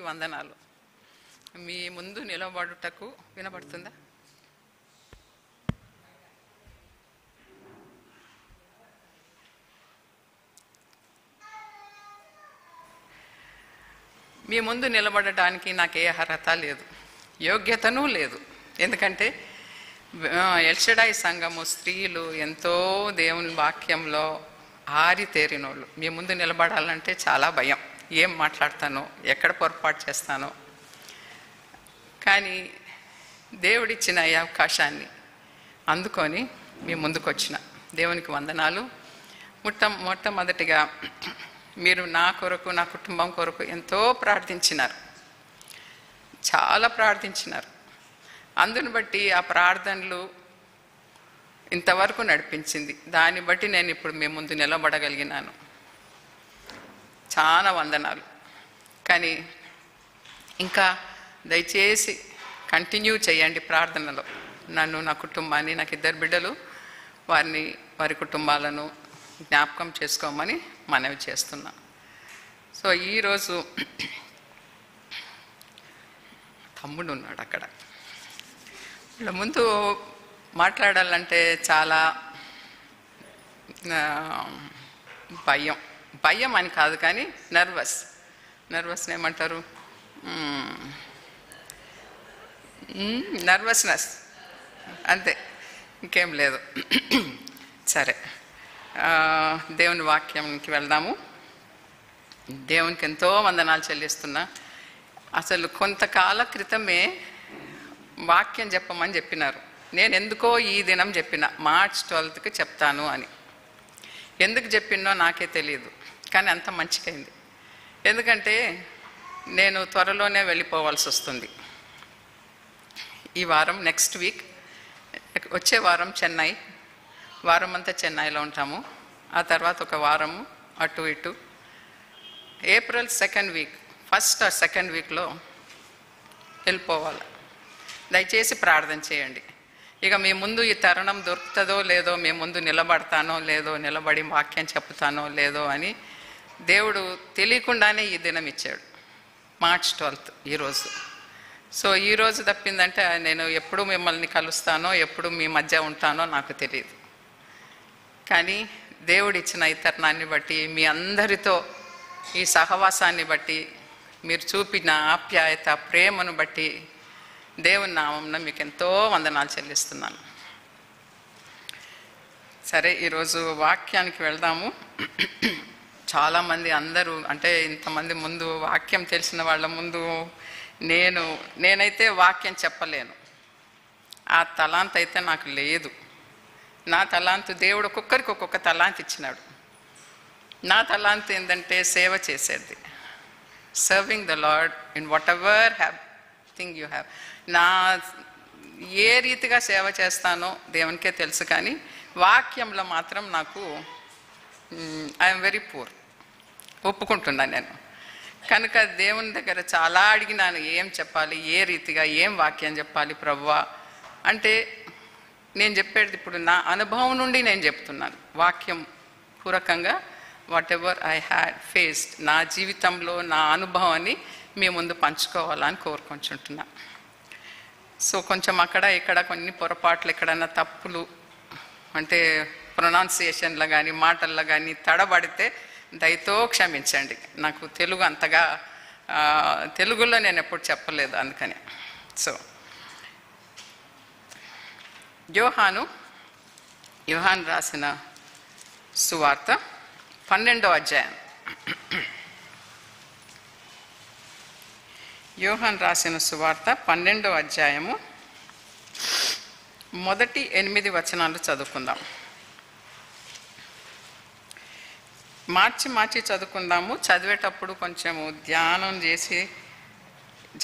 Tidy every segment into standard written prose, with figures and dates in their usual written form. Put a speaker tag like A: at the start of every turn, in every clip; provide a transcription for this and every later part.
A: వందనాలు. మీ ముందు నిలబడుటకు వినబడుతుందా? మీ ముందు నిలబడటానికి నాకు ఏ అర్హత లేదు, యోగ్యతను లేదు. ఎందుకంటే ఎల్షడాయి సంఘము స్త్రీలు ఎంతో దేవుని వాక్యంలో ఆరితేరినోళ్ళు. మీ ముందు నిలబడాలంటే చాలా భయం, ఏం మాట్లాడతానో, ఎక్కడ పొరపాటు చేస్తానో. కానీ దేవుడిచ్చిన ఈ అవకాశాన్ని అందుకొని మీ ముందుకు వచ్చిన దేవునికి వందనాలు. మొట్టమొదటిగా మీరు నా కొరకు, నా కుటుంబం కొరకు ఎంతో ప్రార్థించినారు, చాలా ప్రార్థించినారు. అందుని బట్టి ఆ ప్రార్థనలు ఇంతవరకు నడిపించింది. దాన్ని బట్టి నేను ఇప్పుడు మీ ముందు నిలబడగలిగినాను. చాలా వందనాలు. కానీ ఇంకా దయచేసి కంటిన్యూ చేయండి ప్రార్థనలో. నన్ను, నా కుటుంబాన్ని, నాకు 2 బిడ్డలు, వారి కుటుంబాలను జ్ఞాపకం చేసుకోమని మనవి చేస్తున్నా. సో ఈరోజు తమ్ముడు ఉన్నాడు అక్కడ. వీళ్ళ ముందు మాట్లాడాలంటే చాలా భయం అని కాదు, కానీ నర్వస్ని ఏమంటారు, నర్వస్నెస్, అంతే, ఇంకేం లేదు. సరే, దేవుని వాక్యంకి వెళ్దాము. దేవునికి ఎంతో వందనాలు చెల్లిస్తున్నా. అసలు కొంతకాల క్రితమే వాక్యం చెప్పమని చెప్పినారు. నేను ఎందుకో ఈ దినం చెప్పిన, మార్చ్ 12కి చెప్తాను అని. ఎందుకు చెప్పినో నాకే తెలియదు, కానీ అంత మంచికైంది. ఎందుకంటే నేను త్వరలోనే వెళ్ళిపోవాల్సి వస్తుంది. ఈ వారం, నెక్స్ట్ వీక్, వచ్చే వారం చెన్నై, వారం అంతా చెన్నైలో ఉంటాము. ఆ తర్వాత ఒక వారము అటు ఇటు. April 2nd week, 1st or 2nd వీక్లో వెళ్ళిపోవాలి. దయచేసి ప్రార్థన చేయండి. ఇక మీ ముందు ఈ తరుణం దొరుకుతుందో లేదో, మీ ముందు నిలబడతానో లేదో, నిలబడి వాక్యం చెప్తానో లేదో అని దేవుడు తెలియకుండానే ఈ దినం ఇచ్చాడు, మార్చ్ 12 ఈరోజు. సో ఈరోజు తప్పిందంటే నేను ఎప్పుడు మిమ్మల్ని కలుస్తానో, ఎప్పుడు మీ మధ్య ఉంటానో నాకు తెలియదు. కానీ దేవుడిచ్చిన ఈ తరుణాన్ని బట్టి, మీ అందరితో ఈ సహవాసాన్ని బట్టి, మీరు చూపిన ఆప్యాయత, ప్రేమను బట్టి దేవుని నామంలో మీకు ఎంతో వందనాలు చెల్లిస్తున్నాను. సరే, ఈరోజు వాక్యానికి వెళ్దాము. చాలామంది అందరూ, అంటే ఇంతమంది ముందు వాక్యం తెలిసిన వాళ్ళ ముందు నేనైతే వాక్యం చెప్పలేను. ఆ తలాంత్ అయితే నాకు లేదు. నా తలాంతు దేవుడు ఒక్కొక్కరికి ఒక్కొక్క తలాంత్ ఇచ్చినాడు. నా తలాంత్ ఏంటంటే సేవ చేసేది, serving the lord in what ever thing you have. నా ఏ రీతిగా సేవ చేస్తానో దేవునికే తెలుసు. కానీ వాక్యంలో మాత్రం నాకు ఐఎమ్ వెరీ పూర్, ఒప్పుకుంటున్నాను నేను. కనుక దేవుని దగ్గర చాలా అడిగినాను, ఏం చెప్పాలి, ఏ రీతిగా, ఏం వాక్యం చెప్పాలి ప్రభువా అంటే. నేను చెప్పేది ఇప్పుడు నా అనుభవం నుండి నేను చెప్తున్నాను, వాక్యం పూర్వకంగా what ever I had faced, నా జీవితంలో నా అనుభవాన్ని మీ ముందు పంచుకోవాలని కోరుకుంటున్నా. సో కొంచెం అక్కడ ఇక్కడ కొన్ని పొరపాట్లు, ఎక్కడన్నా తప్పులు, అంటే ప్రొనౌన్సియేషన్లో కానీ మాటల్లో కానీ తడబడితే దయతో క్షమించండి. నాకు తెలుగు అంతగా, తెలుగులో నేను ఎప్పుడు చెప్పలేదు, అందుకని. సో యోహాను రాసిన సువార్త 12వ అధ్యాయం. యోహాను రాసిన సువార్త 12వ అధ్యాయము మొదటి 8 వచనాలు చదువుకుందాం. మార్చి చదువుకుందాము. చదివేటప్పుడు కొంచెము ధ్యానం చేసి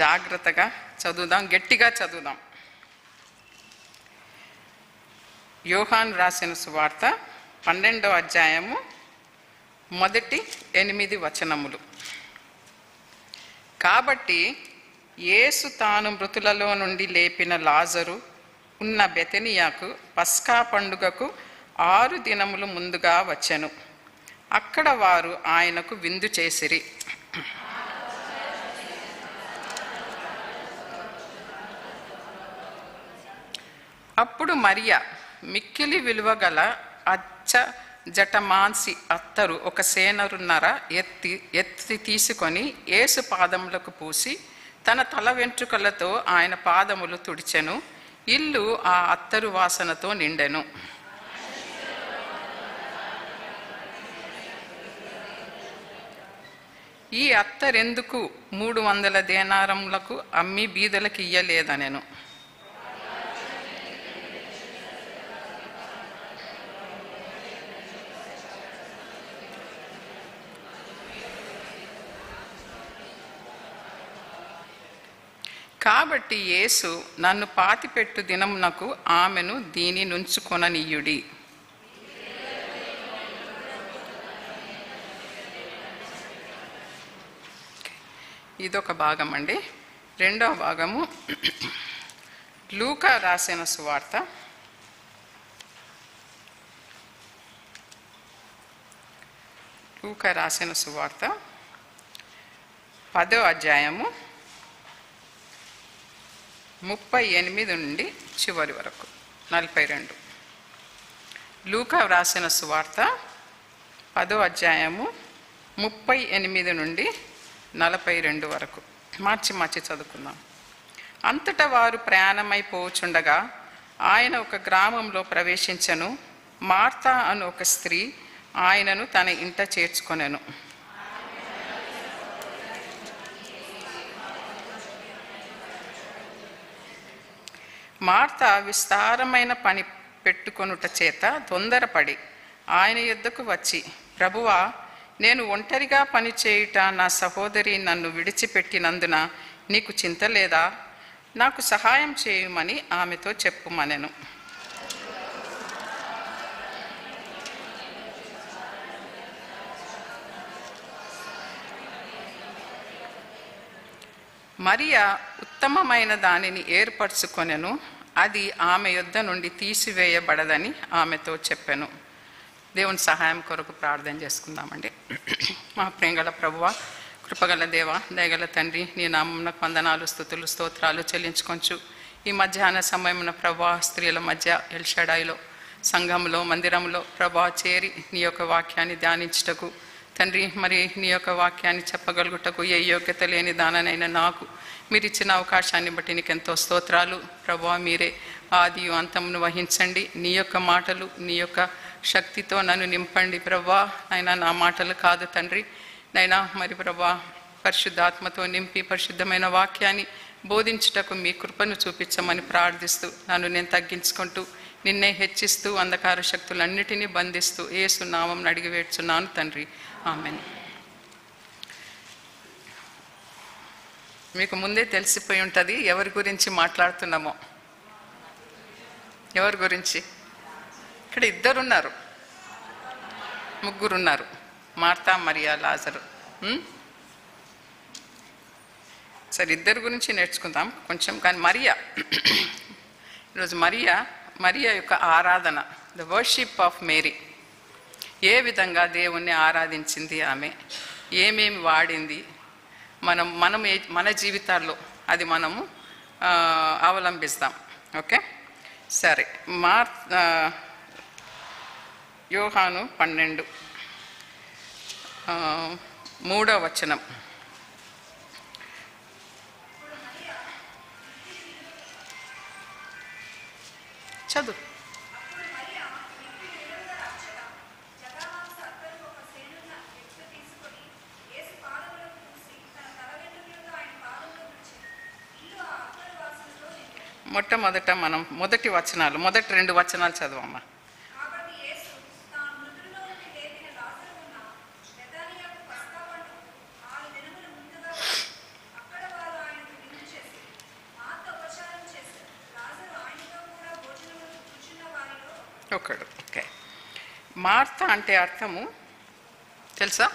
A: జాగ్రత్తగా చదువుదాం, గట్టిగా చదువుదాం. యోహాను రాసిన సువార్త 12వ అధ్యాయము మొదటి 8 వచనములు. కాబట్టి యేసు తాను మృతులలో నుండి లేపిన లాజరు ఉన్న బెతనియాకు పస్కా పండుగకు 6 దినములు ముందుగా వచ్చెను. అక్కడ వారు ఆయనకు విందు చేసిరి. అప్పుడు మరియ మిక్కిలి విలువ గల అచ్చ జటమాంసి అత్తరు ఒక సేనరున్నర ఎత్తి తీసుకొని యేసు పాదములకు పూసి తన తల వెంట్రుకలతో ఆయన పాదములు తుడిచెను. ఇల్లు ఆ అత్తరు వాసనతో నిండెను. ఈ అత్తరెందుకు 300 దేనారములకు అమ్మి బీదలకు ఇయ్యలేదనెను. కాబట్టి యేసు, నన్ను పాతిపెట్టు దినమునకు ఆమెను దీని నుంచుకొననీయుడి. ఇదొక భాగం అండి. రెండవ భాగము లూకా రాసిన సువార్త 10వ అధ్యాయము 38 నుండి చివరి వరకు 42. లూకా రాసిన సువార్త 10వ అధ్యాయము 38 నుండి 42 వరకు మార్చి చదువుకుందాం. అంతటా వారు ప్రయాణమైపోచుండగా ఆయన ఒక గ్రామంలో ప్రవేశించెను. మార్తా అను ఒక స్త్రీ ఆయనను తన ఇంట చేర్చుకొనెను. మార్తా విస్తారమైన పని పెట్టుకొనుట చేత తొందరపడి ఆయన యొద్దకు వచ్చి, ప్రభువా, నేను ఒంటరిగా పని చేయుట నా సహోదరి నన్ను విడిచిపెట్టినందున నీకు చింత లేదా? నాకు సహాయం చేయమని ఆమెతో చెప్పుమనెను. మరియా ఉత్తమమైన దానిని ఏర్పరచుకొనెను, అది ఆమె యొద్ద నుండి తీసివేయబడదని ఆమెతో చెప్పెను. దేవుని సహాయం కొరకు ప్రార్థన చేసుకుందామండి. మా ప్రేమగల ప్రభువా, కృపగల దేవ, దయగల తండ్రి, నీ నామమునకు వందనాలు, స్తుతులు, స్తోత్రాలు చెల్లించుకొంచు. ఈ మధ్యాహ్న సమయమున ప్రభా స్త్రీల మధ్య ఎల్షడాయిలో సంఘంలో మందిరంలో ప్రభా చేరి నీ యొక్క వాక్యాన్ని ధ్యానించుటకు తండ్రి, మరి నీ యొక్క వాక్యాన్ని చెప్పగలుగుటకు ఏ యోగ్యత లేని దాననైనా నాకు మీరు ఇచ్చిన అవకాశాన్ని బట్టి నీకు ఎంతో స్తోత్రాలు. ప్రభా, మీరే ఆది అంతమును వహించండి. నీ యొక్క మాటలు నీ యొక్క శక్తితో నన్ను నింపండి ప్రభా. అయినా నా మాటలు కాదు తండ్రి, నైనా మరి ప్రభా పరిశుద్ధాత్మతో నింపి పరిశుద్ధమైన వాక్యాన్ని బోధించుటకు మీ కృపను చూపించమని ప్రార్థిస్తూ నన్ను నేను తగ్గించుకుంటూ నిన్నే హెచ్చిస్తూ అంధకార శక్తులన్నిటినీ బంధిస్తూ యేసు నామం అడిగి వేడుచున్నాను తండ్రి, ఆమేన్. మీకు ముందే తెలిసిపోయి ఉంటుంది ఎవరి గురించి మాట్లాడుతున్నామో. ఎవరి గురించి? ఇక్కడ ఇద్దరున్నారు, ముగ్గురున్నారు, మార్తా, మరియా, లాజరు. సరే, ఇద్దరు గురించి నేర్చుకుందాం కొంచెం. కానీ ఈరోజు మరియా యొక్క ఆరాధన, ద వర్షిప్ ఆఫ్ మేరీ, ఏ విధంగా దేవుణ్ణి ఆరాధించింది ఆమె, ఏమేమి వాడింది, మన జీవితాల్లో అది మనము అవలంబిస్తాం. ఓకే, సరే. యోహాను 12 3వ వచనం చదువు. మొట్టమొదట మనం మొదటి 2 వచనాలు చదవమ్మా. ఒకడు. ఓకే, మార్తా అంటే అర్థము తెలుసా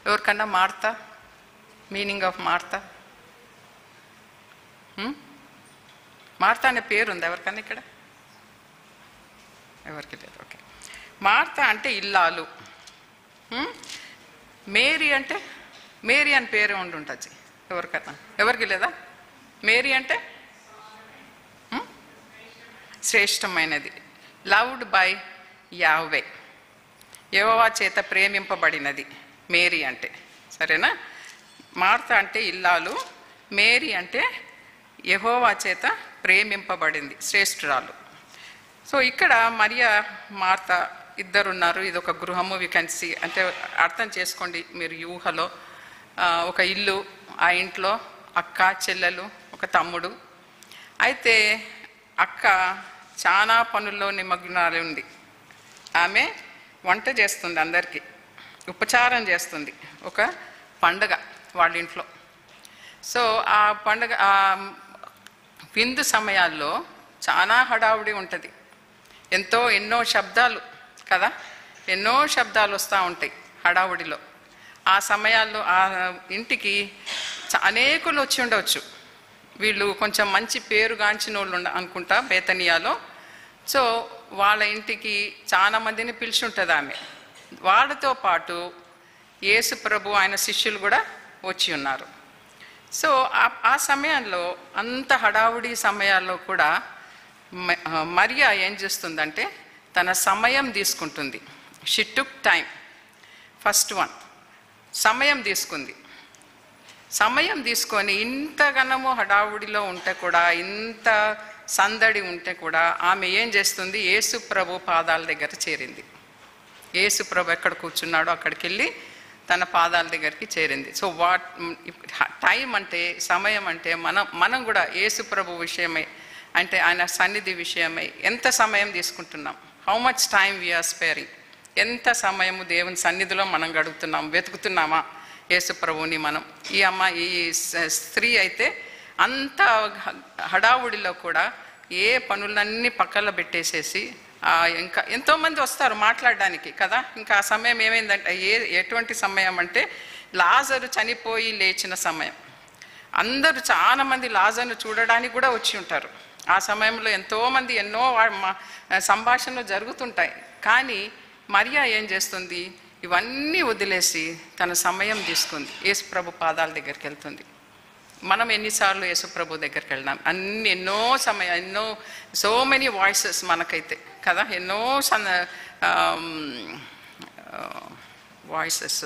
A: ఎవరికన్నా? Martha meaning of Martha, Martha అనే పేరు ఉంది ఎవరికన్నా ఇక్కడ? ఎవరికి లేదు. ఓకే, మార్తా అంటే ఇల్లాలు. మేరీ అంటే మేరీ అని పేరు ఉండుంటుంది ఎవరికన్నా? ఎవరికి లేదా? మేరీ అంటే శ్రేష్టమైనది. లవ్డ్ బై యాహ్వే, యెహోవా చేత ప్రేమింపబడినది మేరీ అంటే. సరేనా? మార్త అంటే ఇల్లాలు, మేరీ అంటే యెహోవా చేత ప్రేమింపబడింది, శ్రేష్ఠురాలు. సో ఇక్కడ మరియా మార్త ఇద్దరున్నారు. ఇది ఒక గృహము, వి కెన్ సీ, అంటే అర్థం చేసుకోండి మీరు యూహలో. ఒక ఇల్లు, ఆ ఇంట్లో అక్క, చెల్లెలు, ఒక తమ్ముడు. అయితే అక్క చాలా పనుల్లో నిమగ్నాలు ఉంది. ఆమె వంట చేస్తుంది, అందరికీ ఉపచారం చేస్తుంది. ఒక పండగ వాళ్ళ ఇంట్లో. సో ఆ పండగ విందు సమయాల్లో చాలా హడావుడి ఉంటుంది. ఎన్నో శబ్దాలు కదా, ఎన్నో శబ్దాలు వస్తూ ఉంటాయి హడావుడిలో. ఆ సమయాల్లో ఆ ఇంటికి అనేకులు వచ్చి ఉండవచ్చు. వీళ్ళు కొంచెం మంచి పేరుగాంచిన వాళ్ళు అనుకుంటా బేతనియాలో. సో వాళ్ళ ఇంటికి చాలా మందిని పిలిచి ఉంటుంది ఆమె. వాళ్ళతో పాటు యేసు ప్రభు ఆయన శిష్యులు కూడా వచ్చి ఉన్నారు. సో ఆ సమయంలో, అంత హడావుడి సమయాల్లో కూడా మరియా ఏం చేస్తుందంటే తన సమయం తీసుకుంటుంది. She took time. First one, సమయం తీసుకుంది. సమయం తీసుకొని ఇంతగానము హడావుడిలో ఉంటే కూడా, ఇంత సందడి ఉంటే కూడా ఆమె ఏం చేస్తుంది, యేసు ప్రభు పాదాల దగ్గర చేరింది. యేసు ప్రభు ఎక్కడ కూర్చున్నాడో అక్కడికి వెళ్ళి తన పాదాల దగ్గరికి చేరింది. సో టైం అంటే, సమయం అంటే మనం కూడా యేసు ప్రభు విషయమై, అంటే ఆయన సన్నిధి విషయమై ఎంత సమయం తీసుకుంటున్నాం, how much time we are sparing, ఎంత సమయము దేవుని సన్నిధిలో మనం గడుపుతున్నాం, వెతుకుతున్నామా యేసు ప్రభువుని మనం. ఈ స్త్రీ అయితే అంత హడావుడిలో కూడా ఏ పనులన్నీ పక్కన పెట్టేసేసి, ఇంకా ఎంతోమంది వస్తారు మాట్లాడడానికి కదా. ఇంకా ఆ సమయం ఏమైందంటే, ఎటువంటి సమయం అంటే లాజరు చనిపోయి లేచిన సమయం. అందరూ చాలామంది లాజర్ను చూడడానికి కూడా వచ్చి ఉంటారు. ఆ సమయంలో ఎంతోమంది ఎన్నో సంభాషణలు జరుగుతుంటాయి. కానీ మరియా ఏం చేస్తుంది, ఇవన్నీ వదిలేసి తన సమయం తీసుకుంది, యేసు ప్రభు పాదాల దగ్గరికి వెళ్తుంది. మనం ఎన్నిసార్లు యేసు ప్రభు దగ్గరికి వెళ్ళినాం, ఎన్నో సమయం, సో మెనీ వాయిసెస్ మనకైతే కదా, ఎన్నో వాయిసెస్,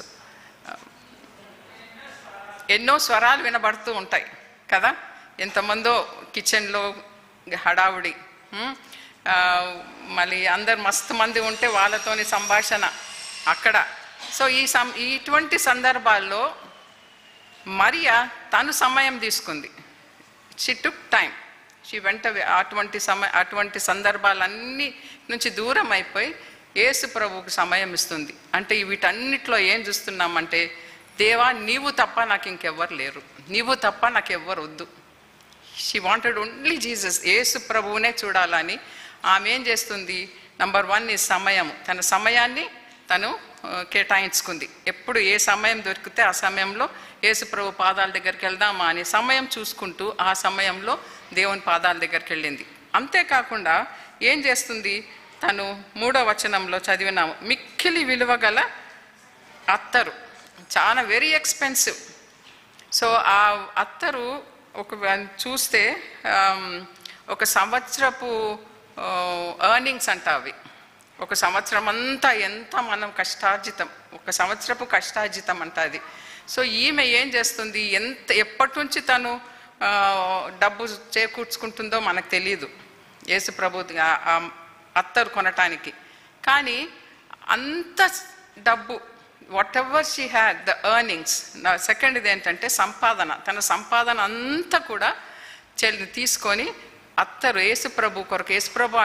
A: ఎన్నో స్వరాలు వినబడుతూ ఉంటాయి కదా. ఎంతమందో కిచెన్లో హడావుడి, మళ్ళీ అందరు మస్తు మంది ఉంటే వాళ్ళతోని సంభాషణ అక్కడ. సో ఇటువంటి సందర్భాల్లో మరియా తను సమయం తీసుకుంది. షీ టుక్ టైం, షీ వెంట అటువంటి సందర్భాలన్నీ నుంచి దూరం అయిపోయి యేసు ప్రభువుకు సమయం ఇస్తుంది. అంటే వీటన్నిటిలో ఏం చూస్తున్నామంటే, దేవా నీవు తప్ప నాకు ఇంకెవ్వరు లేరు, నీవు తప్ప నాకు ఎవ్వరు వద్దు. షీ వాంటెడ్ ఓన్లీ జీసస్, యేసు ప్రభువునే చూడాలని ఆమె ఏం చేస్తుంది. నంబర్ 1 ఈ సమయము, తన సమయాన్ని తను కేటాయించుకుంది. ఎప్పుడు ఏ సమయం దొరికితే ఆ సమయంలో యేసు ప్రభు పాదాల దగ్గరికి వెళ్దామా అని సమయం చూసుకుంటూ ఆ సమయంలో దేవుని పాదాల దగ్గరికి వెళ్ళింది. అంతేకాకుండా ఏం చేస్తుంది, తను 3వ వచనంలో చదివినాము, మిక్కిలి విలువ గల అత్తరు, చాలా వెరీ ఎక్స్పెన్సివ్. సో ఆ అత్తరు చూస్తే ఒక సంవత్సరపు ఎర్నింగ్స్ అంట అవి. ఒక సంవత్సరం అంతా ఎంత మనం కష్టార్జితం, ఒక సంవత్సరపు కష్టార్జితం అంట అది. సో ఈమె ఏం చేస్తుంది, ఎప్పటి నుంచి తను డబ్బు చేకూర్చుకుంటుందో మనకు తెలియదు యేసు ప్రభు అత్తరు కొనటానికి. కానీ అంత డబ్బు, whatever she had the earnings. సెకండ్ది ఏంటంటే సంపాదన, తన సంపాదన అంతా కూడా తీసుకొని అత్తరు యేసు ప్రభు కొరకు, యేసు ప్రభు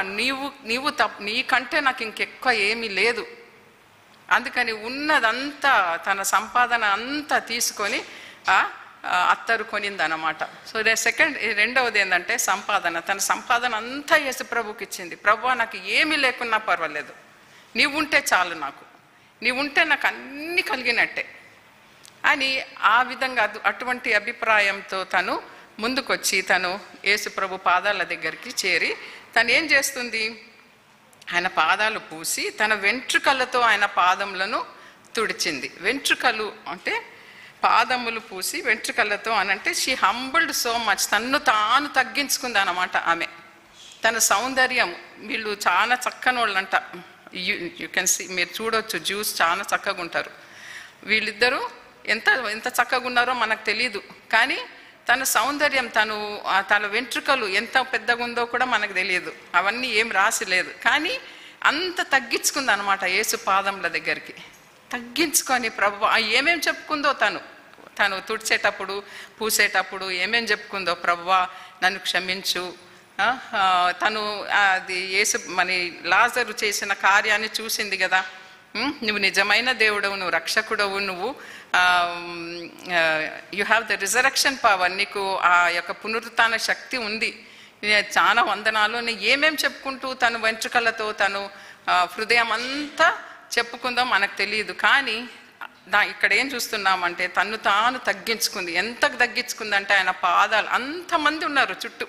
A: నీవు నీకంటే నాకు ఇంకెక్కువ ఏమీ లేదు, అందుకని ఉన్నదంతా తన సంపాదన అంతా తీసుకొని అత్తరు కొనిందన్నమాట. సో రెండవది ఏంటంటే సంపాదన, తన సంపాదన అంతా యేసు ప్రభుకి ఇచ్చింది. ప్రభువా నాకు ఏమీ లేకున్నా పర్వాలేదు, నీవుంటే చాలు, నీవుంటే నాకు అన్నీ కలిగినట్టే అని ఆ విధంగా అటువంటి అభిప్రాయంతో తను ముందుకొచ్చి తను యేసు ప్రభు పాదాల దగ్గరికి చేరి తను ఏం చేస్తుంది, ఆయన పాదాలు పూసి తన వెంట్రుకలతో ఆయన పాదములను తుడిచింది. వెంట్రుకలు అంటే పాదములు పూసి వెంట్రుకలతో అనంటే షీ హంబుల్డ్ సో మచ్, తన్ను తాను తగ్గించుకుంది అన్నమాట. ఆమె తన సౌందర్యం, వీళ్ళు చాలా చక్కని వాళ్ళంట. యూ కెన్ సీ, మీరు చూడొచ్చు, జ్యూస్ చాలా చక్కగా ఉంటారు వీళ్ళిద్దరూ. ఎంత ఎంత చక్కగా ఉన్నారో మనకు తెలీదు, కానీ తన సౌందర్యం, తన వెంట్రుకలు ఎంత పెద్దగా ఉందో కూడా మనకు తెలియదు. అవన్నీ ఏం రాసి లేదు, కానీ అంత తగ్గించుకుంది అనమాట యేసు పాదముల దగ్గరికి. తగ్గించుకొని ప్రభు ఏమేం చెప్పుకుందో, తను తుడిచేటప్పుడు, పూసేటప్పుడు ఏమేం చెప్పుకుందో, ప్రభువా నన్ను క్షమించు. తను అది యేసు మన లాజరు చేసిన కార్యాన్ని చూసింది కదా, నువ్వు నిజమైన దేవుడవు, నువ్వు రక్షకుడవు, నువ్వు you have the resurrection power, నీకు ఆ యొక్క పునరుత్థాన శక్తి ఉంది, చాలా వందనాలు. ఏమేం చెప్పుకుంటూ తను వెంట్రుకలతో తను హృదయం అంతా చెప్పుకుందో మనకు తెలియదు, కానీ ఇక్కడ ఏం చూస్తున్నామంటే తను తాను తగ్గించుకుంది. ఎంత తగ్గించుకుందంటే ఆయన పాదాలు, అంతమంది ఉన్నారు చుట్టూ,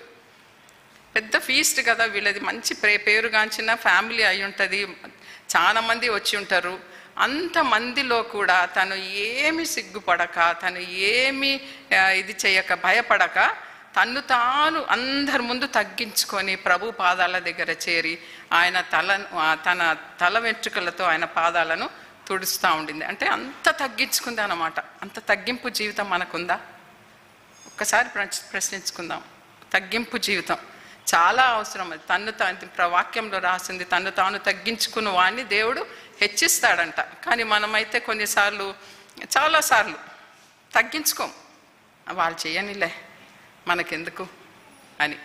A: పెద్ద ఫీస్ట్ కదా వీళ్ళది, మంచి పేరుగాంచిన ఫ్యామిలీ అయి ఉంటుంది, చాలా మంది వచ్చి ఉంటారు. అంతమందిలో కూడా తను ఏమి సిగ్గుపడక, తను ఏమి ఇది చేయక, భయపడక, తను అందరి ముందు తగ్గించుకొని ప్రభు పాదాల దగ్గర చేరి ఆయన తన తల వెంట్రుకలతో ఆయన పాదాలను తుడుస్తూ ఉండింది. అంటే అంత తగ్గించుకుంది అన్నమాట. అంత తగ్గింపు జీవితం మనకుందా? ఒక్కసారి ప్రశ్నించుకుందాం. తగ్గింపు జీవితం చాలా అవసరం. అది వాక్యంలో రాసింది, తను తాను తగ్గించుకున్న వాడిని దేవుడు హెచ్చిస్తాడంట. కానీ మనమైతే కొన్నిసార్లు, చాలాసార్లు తగ్గించుకోం, వాళ్ళు చేయనిలే మనకెందుకు అని.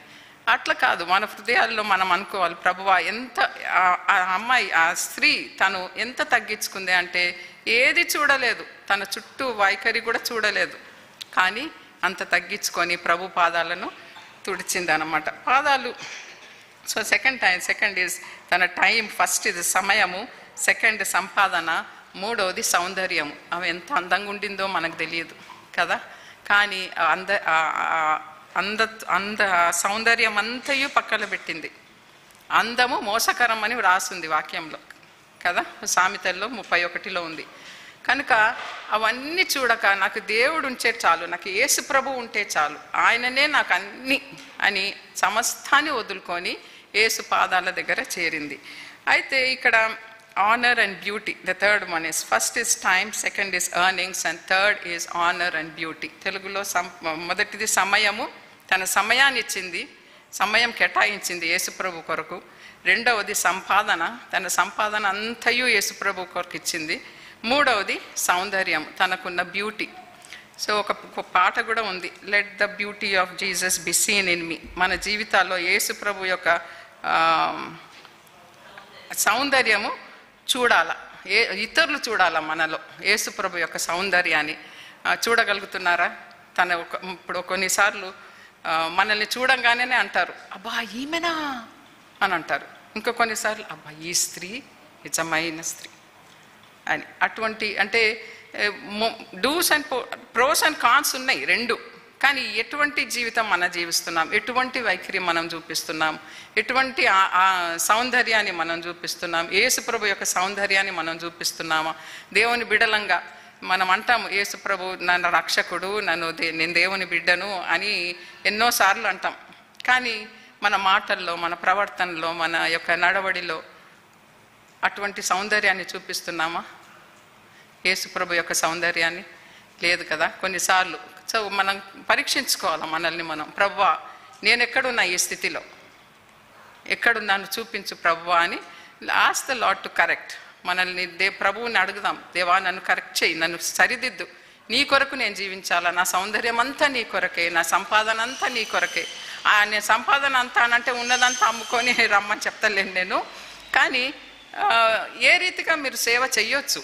A: అట్లా కాదు, మన హృదయాల్లో మనం అనుకోవాలి, ప్రభువా ఎంత ఆ అమ్మాయి, ఆ స్త్రీ తను ఎంత తగ్గించుకుంది అంటే ఏది చూడలేదు, తన చుట్టూ వైఖరి కూడా చూడలేదు, కానీ అంత తగ్గించుకొని ప్రభు పాదాలను తుడిచిందనమాట. పాదాలు. సో సెకండ్ ఈజ్ తన టైం. ఫస్ట్ ఇది సమయము, సెకండ్ సంపాదన, మూడవది సౌందర్యము. ఆమె ఎంత అందంగా ఉండిందో మనకు తెలియదు కదా, కానీ అంద సౌందర్యం అంతయు పక్కన పెట్టింది. అందము మోసకరం అని రాసింది వాక్యంలో కదా, సామెతల్లో 31లో ఉంది. కనుక అవన్నీ చూడక నాకు దేవుడు ఉంటే చాలు, నాకు యేసు ప్రభు ఉంటే చాలు, ఆయననే నాకు అన్ని అని సమస్తాన్ని వదులుకొని యేసు పాదాల దగ్గర చేరింది. అయితే ఇక్కడ honor and beauty, the third one is, first is time, second is earnings, and third is honor and beauty. తెలుగులో మొదటిది సమయము, తన సమయాన్ని ఇచ్చింది, సమయం కేటాయించింది యేసుప్రభు కొరకు. రెండవది సంపాదన, తన సంపాదన అంతయు యేసుప్రభు కొరకు ఇచ్చింది. మూడవది సౌందర్యం, తనకున్న బ్యూటీ. సో ఒక పాట కూడా ఉంది, let the beauty of Jesus be seen in మీ. మన జీవితాల్లో యేసుప్రభు యొక్క సౌందర్యము చూడాల, ఇతరులు చూడాల మనలో యేసుప్రభు యొక్క సౌందర్యాన్ని. చూడగలుగుతున్నారా? ఇప్పుడు కొన్నిసార్లు మనల్ని చూడంగానే అంటారు, అబ్బా ఈమెనా అని అంటారు. ఇంకా కొన్నిసార్లు అబ్బా ఈ స్త్రీ నిజమైన స్త్రీ అని. అటువంటి అంటే dos and pros and cons ఉన్నాయి రెండు, కానీ ఎటువంటి జీవితం మనం జీవిస్తున్నాం, ఎటువంటి వైఖరి మనం చూపిస్తున్నాం, ఎటువంటి సౌందర్యాన్ని మనం చూపిస్తున్నాం, యేసుప్రభు యొక్క సౌందర్యాన్ని మనం చూపిస్తున్నామా? దేవుని బిడలంగా మనం అంటాము, యేసుప్రభు నన్ను రక్షకుడు, నేను దేవుని బిడ్డను అని ఎన్నోసార్లు అంటాం, కానీ మన మాటల్లో, మన ప్రవర్తనలో, మన యొక్క నడవడిలో అటువంటి సౌందర్యాన్ని చూపిస్తున్నామా? యేసుప్రభు యొక్క సౌందర్యాన్ని లేదు కదా కొన్నిసార్లు. సో మనం పరీక్షించుకోవాలి మనల్ని మనం. ప్రభువా నేను ఎక్కడున్నా, ఈ స్థితిలో ఎక్కడున్నాను చూపించు ప్రభువా అని ask the lord to correct మనల్ని. ప్రభువుని అడుగుదాం, దేవా నన్ను కరెక్ట్ చేయి, నన్ను సరిదిద్దు, నీ కొరకు నేను జీవించాలా, నా సౌందర్యం అంతా నీ కొరకే, నా సంపాదన అంతా నీ కొరకే. నేను సంపాదన అంతా అనంటే ఉన్నదంతా అమ్ముకొని రమ్మని చెప్తలేను నేను, కానీ ఏ రీతిగా మీరు సేవ చెయ్యొచ్చు,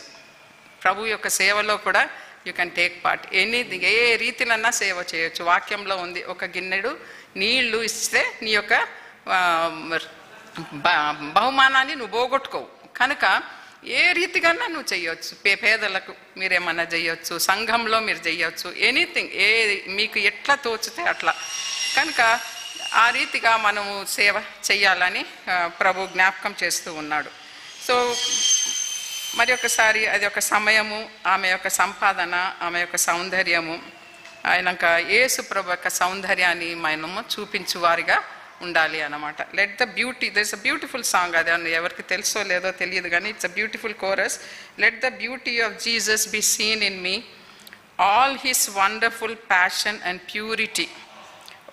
A: ప్రభు యొక్క సేవలో కూడా యూ కెన్ టేక్ పార్ట్. ఏ రీతినన్నా సేవ చేయొచ్చు. వాక్యంలో ఉంది, ఒక గిన్నెడు నీళ్లు ఇస్తే నీ యొక్క బహుమానాన్ని నువ్వు పోగొట్టుకోవు. కనుక ఏ రీతికన్నా నువ్వు చెయ్యొచ్చు. పేదలకు మీరేమన్నా చెయ్యొచ్చు, సంఘంలో మీరు చెయ్యొచ్చు, ఎనీథింగ్, మీకు ఎట్లా తోచితే అట్లా. కనుక ఆ రీతిగా మనము సేవ చెయ్యాలని ప్రభు జ్ఞాపకం చేస్తూ ఉన్నాడు. సో మరి ఒకసారి అది ఒక సమయము, ఆమె యొక్క సంపాదన, ఆమె యొక్క సౌందర్యము. ఆయనక యేసు ప్రభు యొక్క సౌందర్యాన్ని మనము చూపించువారిగా ఉండాలి అన్నమాట. Let the beauty, there is a beautiful song, అది ఎవరికి తెలుసో లేదో తెలియదు కానీ it's a beautiful chorus. Let the beauty of Jesus be seen in me, all his wonderful passion and purity.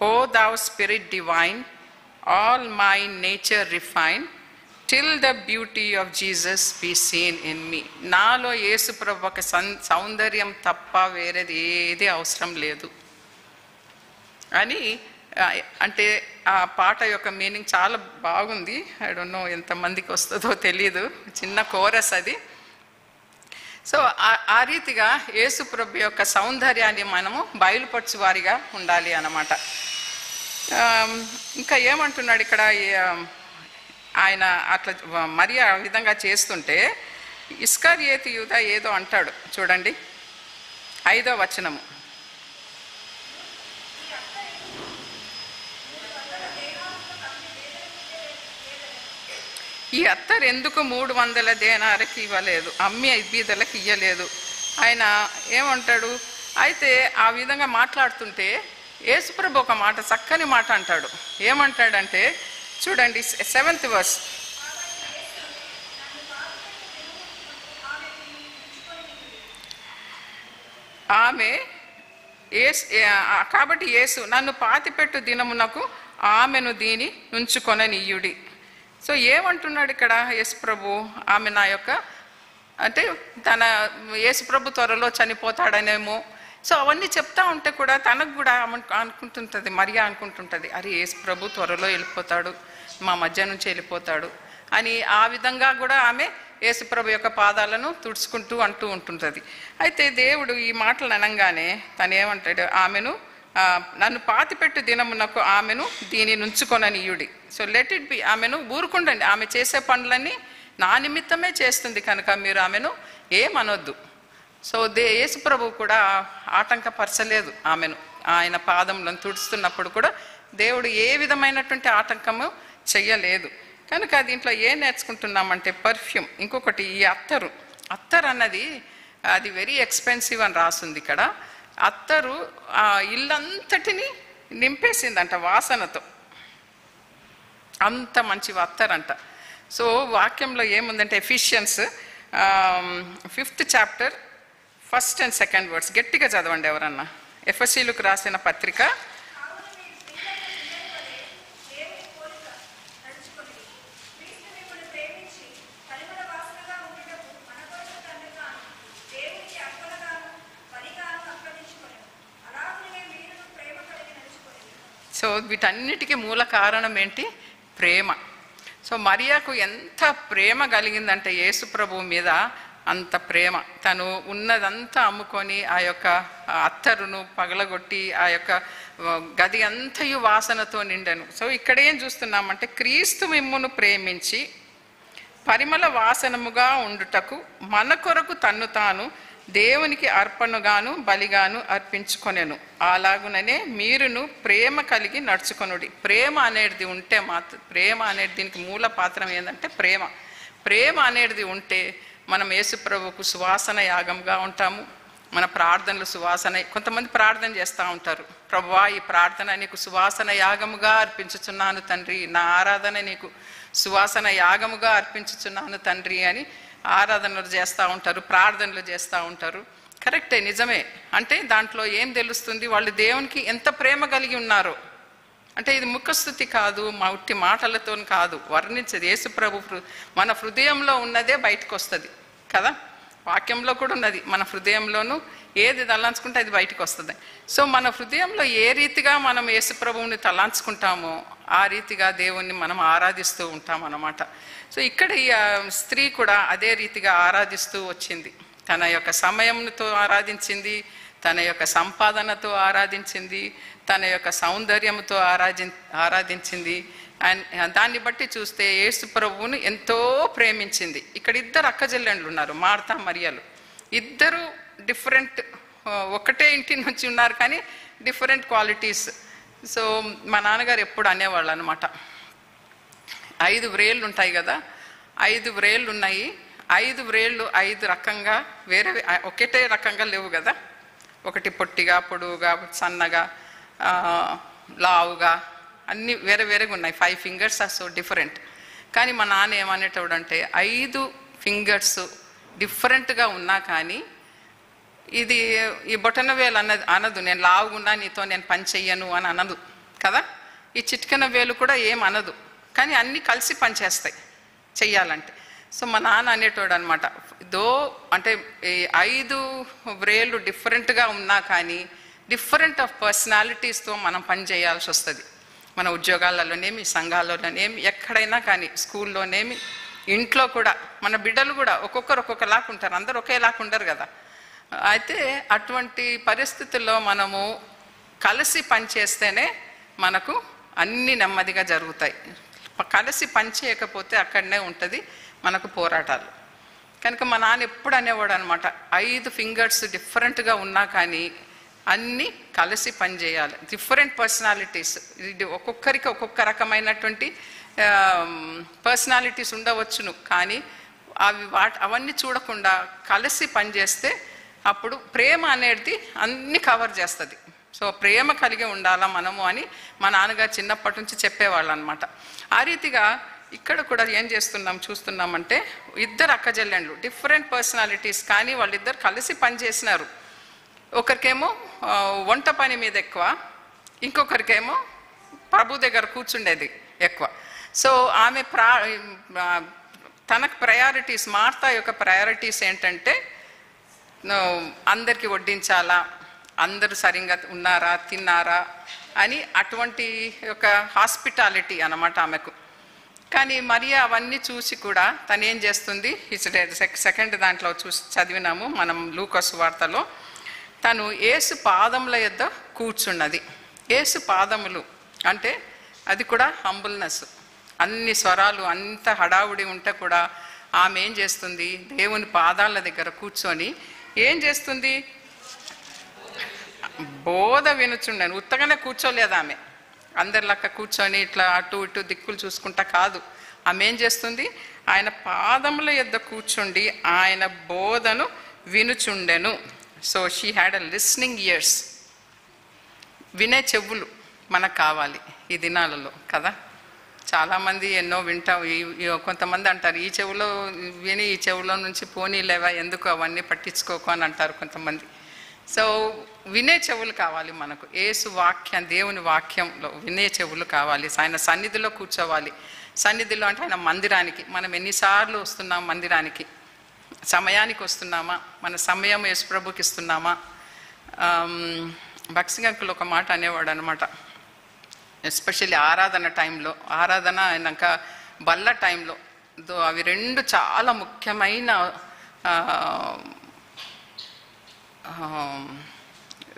A: O thou spirit divine, all my nature refine, till the beauty of Jesus be seen in me. నాలో యేసు ప్రభు ఒక సౌందర్యం తప్ప వేరేది ఏది అవసరం లేదు అని. అంటే ఆ పాట యొక్క మీనింగ్ చాలా బాగుంది. ఐ డోంట్ నో ఎంతమందికి వస్తుందో తెలీదు, చిన్న కోరస్ అది. సో ఆ రీతిగా యేసు ప్రభు యొక్క సౌందర్యాన్ని మనము బయలుపరచు వారిగా ఉండాలి అన్నమాట. ఇంకా ఏమంటున్నాడు ఇక్కడ, ఆయన అట్లా మరి ఆ విధంగా చేస్తుంటే ఇస్కరియోతు యూదా ఏదో అంటాడు చూడండి, 5వ వచనము. ఈ అత్తరు ఎందుకు 300 దేనారకి ఇవ్వలేదు, అమ్మి బీదలకు ఇయ్యలేదు. ఆయన ఏమంటాడు, అయితే ఆ విధంగా మాట్లాడుతుంటే యేసుప్రభు ఒక మాట, చక్కని మాట అంటాడు. ఏమంటాడంటే చూడండి 7th verse, ఆమె కాబట్టి యేసు నన్ను పాతిపెట్టు దినమునకు ఆమెను దీని ఉంచుకొననీయుడి. సో ఏమంటున్నాడు ఇక్కడ యేసు ప్రభు, ఆమె నా యొక్క, అంటే తన యేసు ప్రభు త్వరలో చనిపోతాడనేమో. సో అవన్నీ చెప్తా ఉంటే కూడా తనకు కూడా అనుకుంటుంటుంది, మరియా అనుకుంటుంటుంది, అరే యేసు ప్రభు త్వరలో వెళ్ళిపోతాడు, మా మధ్య నుంచి వెళ్ళిపోతాడు అని. ఆ విధంగా కూడా ఆమె యేసు ప్రభు యొక్క పాదాలను తుడుచుకుంటూ అంటూ ఉంటుంటుంది. అయితే దేవుడు ఈ మాటలు అనగానే తను ఏమంటాడు, ఆమెను నన్ను పాతిపెట్టు దినమునకు ఆమెను దీని నుంచుకొననీయుడి. సో లెట్ ఇట్ బి, ఆమెను ఊరుకుండండి, ఆమె చేసే పనులన్నీ నా నిమిత్తమే చేస్తుంది కనుక మీరు ఆమెను ఏమనొద్దు. సో యేసు ప్రభు కూడా ఆటంకపరచలేదు ఆమెను. ఆయన పాదములను తుడుస్తున్నప్పుడు కూడా దేవుడు ఏ విధమైనటువంటి ఆటంకము చెయ్యలేదు. కనుక దీంట్లో ఏం నేర్చుకుంటున్నామంటే పర్ఫ్యూమ్. ఇంకొకటి ఈ అత్తరు అన్నది అది వెరీ ఎక్స్పెన్సివ్ అని రాస్తుంది ఇక్కడ. అత్తరు ఇల్లంతటిని నింపేసిందంట వాసనతో, అంత మంచి అత్తరంట. సో వాక్యంలో ఏముందంటే Ephesians 5th chapter 1st and 2nd verse, గట్టిగా చదవండి ఎవరన్నా. ఎఫెసీయులకు రాసిన పత్రిక 'సో వీటన్నిటికీ మూల కారణం ఏంటి? ప్రేమ. సో మరియాకు ఎంత ప్రేమ కలిగిందంటే యేసు ప్రభువు మీద, అంత ప్రేమ. తను ఉన్నదంతా అమ్ముకొని ఆ యొక్క అత్తరును పగలగొట్టి ఆ యొక్క గది అంతయు వాసనతో నిండెను. సో ఇక్కడ ఏం చూస్తున్నామంటే, క్రీస్తు మిమ్మును ప్రేమించి పరిమళ వాసనముగా ఉండుటకు మన కొరకు తన్ను తాను దేవునికి అర్పణగాను బలిగాను అర్పించుకొనెను. అలాగుననే మీరును ప్రేమ కలిగి నడుచుకొనుడి. ప్రేమ అనేది ఉంటే ప్రేమ అనేది, దీనికి మూల పాత్రం ఏంటంటే ప్రేమ అనేది ఉంటే మనం యేసు ప్రభువుకు సువాసన యాగంగా ఉంటాము. మన ప్రార్థనలు సువాసన, కొంతమంది ప్రార్థన చేస్తూ ఉంటారు, ప్రభువా ఈ ప్రార్థన నీకు సువాసన యాగముగా అర్పించుచున్నాను తండ్రి, నా ఆరాధన నీకు సువాసన యాగముగా అర్పించుచున్నాను తండ్రి అని ఆరాధనలు చేస్తూ ఉంటారు, ప్రార్థనలు చేస్తూ ఉంటారు. కరెక్టే, నిజమే. అంటే దాంట్లో ఏం తెలుస్తుంది, వాళ్ళు దేవునికి ఎంత ప్రేమ కలిగి ఉన్నారో. అంటే ఇది ముఖస్థుతి కాదు, ఉట్టి మాటలతో కాదు, వర్ణించేది. యేసు ప్రభు మన హృదయంలో ఉన్నదే బయటకు వస్తుంది కదా. వాక్యంలో కూడా ఉన్నది, మన హృదయంలోనూ ఏది తలాంచుకుంటే అది బయటకు వస్తుంది. సో మన హృదయంలో ఏ రీతిగా మనం యేసు ప్రభువుని తలాంచుకుంటామో ఆ రీతిగా దేవుణ్ణి మనం ఆరాధిస్తూ ఉంటాం అన్నమాట. సో ఇక్కడ ఈ స్త్రీ కూడా అదే రీతిగా ఆరాధిస్తూ వచ్చింది. తన యొక్క సమయంతో ఆరాధించింది, తన యొక్క సంపాదనతో ఆరాధించింది, తన యొక్క సౌందర్యంతో ఆరాధించింది. దాన్ని బట్టి చూస్తే యేసు ప్రభువుని ఎంతో ప్రేమించింది. ఇక్కడ 2 అక్కచెల్లెండ్లు ఉన్నారు, మార్తా మరియలు. ఇద్దరు డిఫరెంట్, ఒకటే ఇంటి నుంచి ఉన్నారు కానీ డిఫరెంట్ క్వాలిటీస్. సో మా నాన్నగారు ఎప్పుడు అనేవాళ్ళు అనమాట, 5 వ్రేళ్ళు ఉంటాయి కదా, 5 వ్రేళ్ళు ఉన్నాయి, 5 వ్రేళ్ళు 5 రకంగా వేరే ఒకటే రకంగా లేవు కదా. ఒకటి పొట్టిగా, పొడువుగా, సన్నగా, లావుగా, అన్నీ వేరే వేరేగా ఉన్నాయి. 5 ఫింగర్స్ ఆర్ సో డిఫరెంట్. కానీ మా నాన్న ఏమనేటోడు అంటే 5 ఫింగర్స్ డిఫరెంట్గా ఉన్నా కానీ ఇది ఈ బొటన వేలు అనదు నేను లావుగున్నా నీతో నేను పని చెయ్యను అని అనదు కదా. ఈ చిటికెన వేలు కూడా ఏం అనదు, కానీ అన్నీ కలిసి పనిచేస్తాయి చెయ్యాలంటే. సో మా నాన్న అనేటోడు అనమాట, అంటే ఈ 5 వ్రేళ్ళు డిఫరెంట్గా ఉన్నా కానీ డిఫరెంట్ ఆఫ్ పర్సనాలిటీస్తో మనం పని చేయాల్సి వస్తుంది. మన ఉద్యోగాలలోనేమి, సంఘాలలోనేమి, ఎక్కడైనా కానీ, స్కూల్లోనేమి, ఇంట్లో కూడా. మన బిడ్డలు కూడా ఒక్కొక్కరు ఒక్కొక్కలాగా ఉంటారు, అందరూ ఒకేలాగా ఉండరు కదా. అయితే అటువంటి పరిస్థితుల్లో మనము కలిసి పనిచేస్తేనే మనకు అన్నీ నెమ్మదిగా జరుగుతాయి. కలిసి పని చేయకపోతే అక్కడనే ఉంటుంది మనకు పోరాటాలు. కనుక మా నాన్న ఎప్పుడు అనేవాడు అనమాట, 5 ఫింగర్స్ డిఫరెంట్గా ఉన్నా కానీ అన్నీ కలిసి పనిచేయాలి. డిఫరెంట్ పర్సనాలిటీస్, ఇది ఒక్కొక్కరికి ఒక్కొక్క రకమైనటువంటి పర్సనాలిటీస్ ఉండవచ్చును, కానీ అవన్నీ చూడకుండా కలిసి పనిచేస్తే అప్పుడు ప్రేమ అనేది అన్నీ కవర్ చేస్తుంది. సో ప్రేమ కలిగి ఉండాలా మనము అని మా నాన్నగారు చిన్నప్పటి నుంచి చెప్పేవాళ్ళు అనమాట. ఆ రీతిగా ఇక్కడ కూడా ఏం చూస్తున్నామంటే 2 అక్కజెల్లెండ్లు డిఫరెంట్ పర్సనాలిటీస్, కానీ వాళ్ళిద్దరు కలిసి పనిచేసినారు. ఒకరికేమో వంట పని మీద ఎక్కువ, ఇంకొకరికేమో ప్రభు దగ్గర కూర్చుండేది ఎక్కువ. సో ఆమె తనకు ప్రయారిటీస్, మార్తా యొక్క ప్రయారిటీస్ ఏంటంటే అందరికీ వడ్డించాలా, అందరూ సరిగ్గా ఉన్నారా, తిన్నారా అని, అటువంటి ఒక హాస్పిటాలిటీ అన్నమాట ఆమెకు. కానీ మరియా అవన్నీ చూసి కూడా తను ఏం చేస్తుంది, సెకండ్ దాంట్లో చదివినాము మనం లూకాసు వార్తలో, తను యేసు పాదముల యొద్ద కూర్చున్నది. యేసు పాదములు అంటే అది కూడా హంబుల్నెస్. అన్ని స్వరాలు అంత హడావుడి ఉంటే కూడా ఆమె ఏం చేస్తుంది, దేవుని పాదాల దగ్గర కూర్చొని ఏం చేస్తుంది, బోధ వినుచుండను. ఉత్తగానే కూర్చోలేదు ఆమె, అందరిలాక్క కూర్చొని ఇట్లా అటు ఇటు దిక్కులు చూసుకుంటా కాదు. ఆమె ఏం చేస్తుంది, ఆయన పాదముల యొద్ద కూర్చుండి ఆయన బోధను వినుచుండెను. So she had a listening ears. వినే చెవులు మనకు కావాలి ఈ దినాలలో కదా. చాలామంది ఎన్నో వింటాం, కొంతమంది అంటారు ఈ చెవులో విని ఈ చెవులో నుంచి పోనీ లేవా, ఎందుకు అవన్నీ పట్టించుకోకు అని అంటారు కొంతమంది. సో వినే చెవులు కావాలి మనకు. యేసు వాక్యం, దేవుని వాక్యంలో వినే చెవులు కావాలి. ఆయన సన్నిధిలో కూర్చోవాలి. సన్నిధిలో అంటే ఆయన మందిరానికి. మనం ఎన్నిసార్లు వస్తున్నాం మందిరానికి, సమయానికి వస్తున్నామా, మన సమయం యేసుప్రభుకి ఇస్తున్నామా. భక్సింగ్ అంకుల్ ఒక మాట అనేవాడు అనమాట, ఎస్పెషల్లీ ఆరాధన టైంలో, ఆరాధన అయినాక బల్ల టైంలో, అవి 2 చాలా ముఖ్యమైన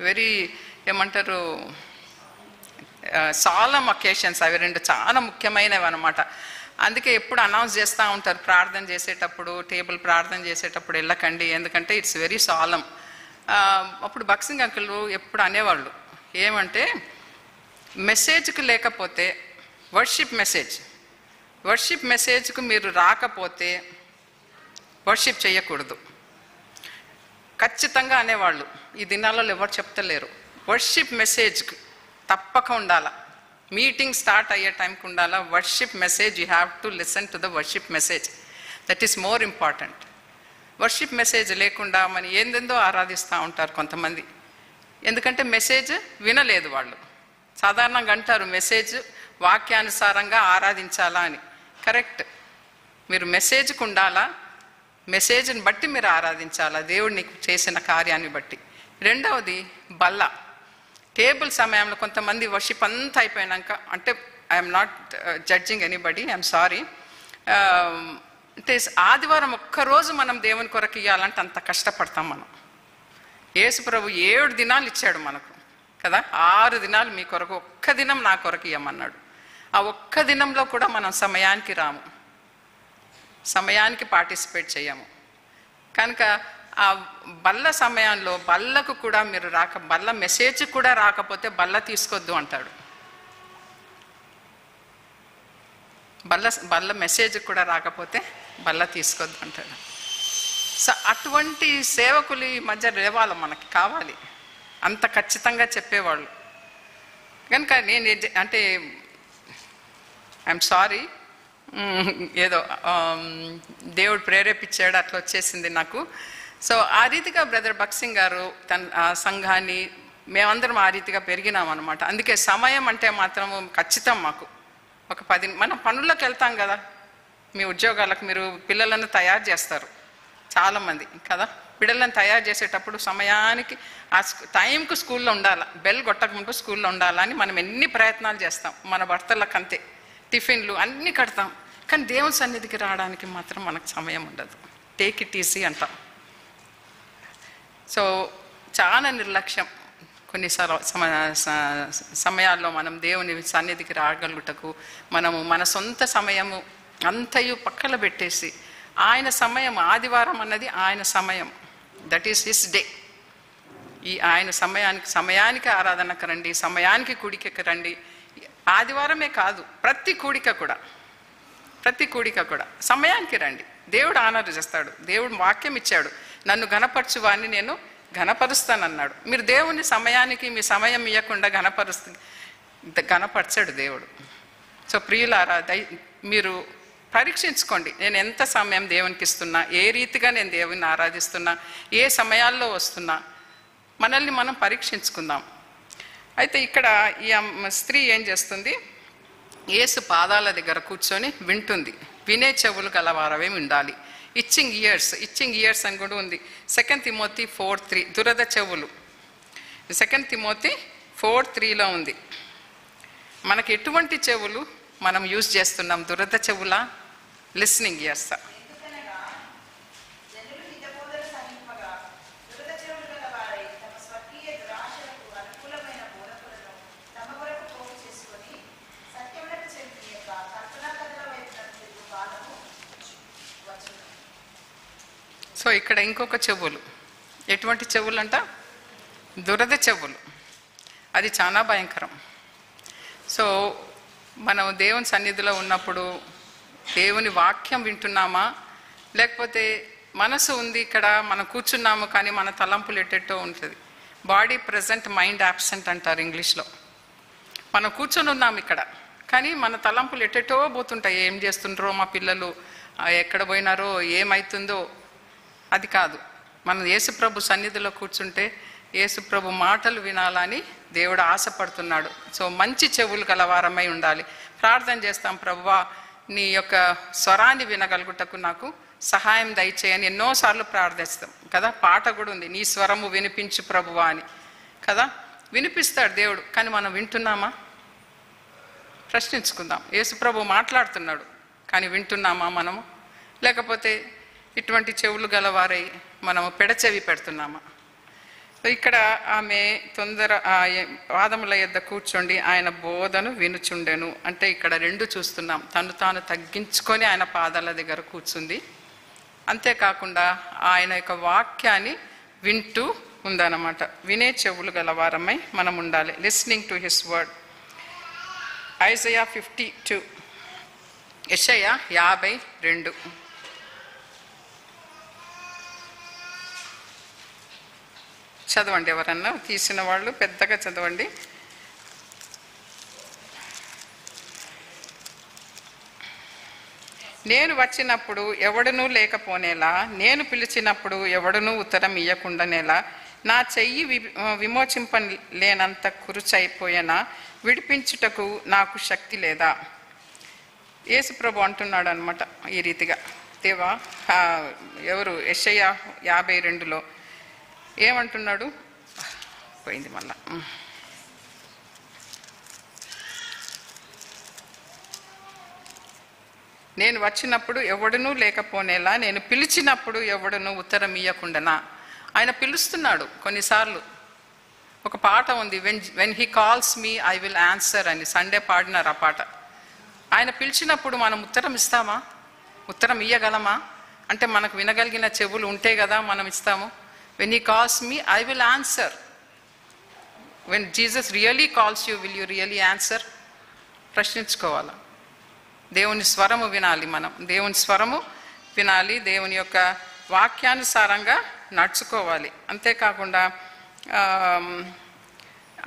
A: వెరీ ఏమంటారు సాలమ్ అకేషన్స్. అవి 2 చాలా ముఖ్యమైనవి అనమాట. అందుకే ఎప్పుడు అనౌన్స్ చేస్తూ ఉంటారు, ప్రార్థన చేసేటప్పుడు, టేబుల్ ప్రార్థన చేసేటప్పుడు వెళ్ళకండి, ఎందుకంటే ఇట్స్ వెరీ సాలమ్. అప్పుడు భక్సింగ్ అంకుల్ ఎప్పుడు అనేవాళ్ళు ఏమంటే, మెసేజ్కి లేకపోతే వర్షిప్ మెసేజ్కు మీరు రాకపోతే వర్షిప్ చేయకూడదు ఖచ్చితంగా అనేవాళ్ళు. ఈ దినాలలో ఎవరు చెప్తలేరు. వర్షిప్ మెసేజ్కి తప్పక ఉండాలా, మీటింగ్ స్టార్ట్ అయ్యే టైంకి ఉండాలా. Worship message, you have to listen to the worship message, that is more important. Worship message లేకుండా మనం ఏందేందో ఆరాధిస్తూ ఉంటారు కొంతమంది, ఎందుకంటే మెసేజ్ వినలేదు వాళ్ళు. సాధారణంగా అంటారు మెసేజ్ వాక్యానుసారంగా ఆరాధించాలా అని. కరెక్ట్, మీరు మెసేజ్కి ఉండాలా, మెసేజ్ని బట్టి మీరు ఆరాధించాలా, దేవుడిని చేసిన కార్యాన్ని బట్టి. రెండవది బల్ల, టేబుల్ సమయంలో కొంతమంది వర్షిప్ అంతా అయిపోయినాక, అంటే I'm not judging anybody, I'm sorry, అంటే ఆదివారం ఒక్కరోజు మనం దేవుని కొరకు ఇవ్వాలంటే అంత కష్టపడతాం మనం. యేసు ప్రభు 7 దినాలు ఇచ్చాడు మనకు కదా, 6 దినాలు మీ కొరకు, ఒక్క దినం నా కొరకు ఇవ్వమన్నాడు. ఆ ఒక్క దినంలో కూడా మనం సమయానికి రాము, సమయానికి పార్టిసిపేట్ చేయము. కనుక ఆ బల్ల సమయంలో బల్లకు కూడా మీరు బల్ల మెసేజ్ కూడా రాకపోతే బల్ల తీసుకోవద్దు అంటాడు. బల్ల మెసేజ్ కూడా రాకపోతే బల్ల తీసుకోవద్దు అంటాడు. సో అటువంటి సేవకులు ఈ మధ్య లేవాలి, మనకి కావాలి, అంత ఖచ్చితంగా చెప్పేవాళ్ళు. కనుక నేను అంటే ఐఎమ్ సారీ, ఏదో దేవుడు ప్రేరేపించాడు, అట్లా వచ్చేసింది నాకు. సో ఆ రీతిగా బ్రదర్ భక్సింగ్ గారు తన సంఘాన్ని, మేమందరం ఆ రీతిగా పెరిగినాం అనమాట. అందుకే సమయం అంటే మాత్రం ఖచ్చితం మాకు. ఒక 10 మనం పనుల్లోకి వెళ్తాం కదా, మీ ఉద్యోగాలకు మీరు పిల్లలను తయారు చేస్తారు చాలామంది కదా. పిల్లలను తయారు చేసేటప్పుడు సమయానికి ఆ టైంకు స్కూల్లో ఉండాలి, బెల్ కొట్టకముందు స్కూల్లో ఉండాలని మనం ఎన్ని ప్రయత్నాలు చేస్తాం. మన భర్తలకు అంతే, టిఫిన్లు అన్నీ కడతాం. కానీ దేవుని సన్నిధికి రావడానికి మాత్రం మనకు సమయం ఉండదు. టేక్ ఇట్ ఈజీ అంటాం. సో చాలా నిర్లక్ష్యం కొన్ని సమయాల్లో మనం దేవుని సన్నిధికి రాగలుగుటకు మనము మన సొంత సమయము అంతయు పక్కన పెట్టేసి, ఆయన సమయం, ఆదివారం అన్నది ఆయన సమయం, దట్ ఈస్ హిస్ డే. ఈ ఆయన సమయానికి ఆరాధనకు రండి, సమయానికి కూడికకి రండి. ఆదివారమే కాదు, ప్రతి కూడిక కూడా సమయానికి రండి. దేవుడు ఆనర్ చేస్తాడు. దేవుడు వాక్యం ఇచ్చాడు, నన్ను ఘనపరచువాన్ని నేను ఘనపరుస్తానన్నాడు. మీరు దేవుని సమయానికి మీ సమయం ఇవ్వకుండా ఘనపరచాడు దేవుడు. సో ప్రియులారా, మీరు పరీక్షించుకోండి, నేను ఎంత సమయం దేవునికి ఇస్తున్నా, ఏ రీతిగా నేను దేవుని ఆరాధిస్తున్నా, ఏ సమయాల్లో వస్తున్నా, మనల్ని మనం పరీక్షించుకుందాం. అయితే ఇక్కడ ఈ స్త్రీ ఏం చేస్తుంది, యేసు పాదాల దగ్గర కూర్చొని వింటుంది. వినే చెవులు గలవారవే ఉండాలి. ఇచ్చింగ్ ఇయర్స్ అని కూడా ఉంది. 2 తిమోతి 4:3 దురద చెవులు. 2 తిమోతి 4:3లో ఉంది. మనకి ఎటువంటి చెవులు మనం యూజ్ చేస్తున్నాం? దురద చెవులా, లిస్నింగ్ ఇయర్స్? సో ఇక్కడ ఇంకొక చెవులు, ఎటువంటి చెవులు అంట? దురద చెవులు. అది చాలా భయంకరం. సో మనం దేవుని సన్నిధిలో ఉన్నప్పుడు దేవుని వాక్యం వింటున్నామా, లేకపోతే మనసు ఉంది ఇక్కడ, మనం కూర్చున్నాము కానీ మన తలంపులు ఎట్టెట్టో ఉంటుంది. బాడీ ప్రజెంట్, మైండ్ యాబ్సెంట్ అంటారు ఇంగ్లీష్లో. మనం కూర్చొని ఉన్నాము ఇక్కడ, కానీ మన తలంపులు ఎట్టెట్టో పోతుంటాయి. ఏం చేస్తుండ్రో మా పిల్లలు, ఎక్కడ పోయినారో, ఏమవుతుందో. అది కాదు. మనం యేసుప్రభు సన్నిధిలో కూర్చుంటే యేసుప్రభు మాటలు వినాలని దేవుడు ఆశపడుతున్నాడు. సో మంచి చెవులు గలవారమై ఉండాలి. ప్రార్థన చేస్తాం, ప్రభువా నీ యొక్క స్వరాన్ని వినగలుగుటకు నాకు సహాయం దయచేయని ఎన్నోసార్లు ప్రార్థిస్తాం కదా. పాట కూడా ఉంది, నీ స్వరము వినిపించు ప్రభువా అని కదా. వినిపిస్తాడు దేవుడు, కానీ మనం వింటున్నామా? ప్రశ్నించుకుందాం. యేసుప్రభు మాట్లాడుతున్నాడు, కానీ వింటున్నామా మనము? లేకపోతే ఇటువంటి చెవులు గలవారై మనము పెడచెవి పెడుతున్నామా? ఇక్కడ ఆమె పాదముల యొద్ద కూర్చోండి, ఆయన బోధను వినుచుండెను అంటే ఇక్కడ 2 చూస్తున్నాం. తను తాను తగ్గించుకొని ఆయన పాదాల దగ్గర కూర్చుంది. అంతేకాకుండా ఆయన యొక్క వాక్యాన్ని వింటూ ఉందన్నమాట. వినే చెవులు గలవారమై మనం ఉండాలి. Listening to his word. Isaiah 52, యెషయా 52. చదవండి, ఎవరన్నా తీసిన వాళ్ళు పెద్దగా చదవండి. నేను వచ్చినప్పుడు ఎవడునూ లేకపోనేలా, నేను పిలిచినప్పుడు ఎవడునూ ఉత్తరం ఇయ్యకుండానేలా, నా చెయ్యి విమోచింపలేనంత కురుచైపోయేనా, విడిపించుటకు నాకు శక్తి లేదా? యేసుప్రభు అంటున్నాడు అనమాట ఈ రీతిగా. దేవా, ఎవరు? యెషయా 52లో ఏమంటున్నాడు? పోయింది మళ్ళా. నేను వచ్చినప్పుడు ఎవడునూ లేకపోనేలా, నేను పిలిచినప్పుడు ఎవడునూ ఉత్తరం ఇయ్యకుండానా. ఆయన పిలుస్తున్నాడు కొన్నిసార్లు. ఒక పాట ఉంది, when he calls me I will answer అని. సండే పాడినారు ఆ పాట. ఆయన పిలిచినప్పుడు మనం ఉత్తరం ఇస్తామా? ఉత్తరం ఇయ్యగలమా? అంటే మనకు వినగలిగిన చెవులు ఉంటే కదా మనం ఇస్తాము. When he calls me, I will answer. When Jesus really calls you, will you really answer? ప్రశ్నించుకోవాలా. దేవుని స్వరము వినాలి. మనం దేవుని స్వరము వినాలి. దేవుని యొక్క వాక్యానుసారంగా నడుచుకోవాలి. అంతేకాకుండా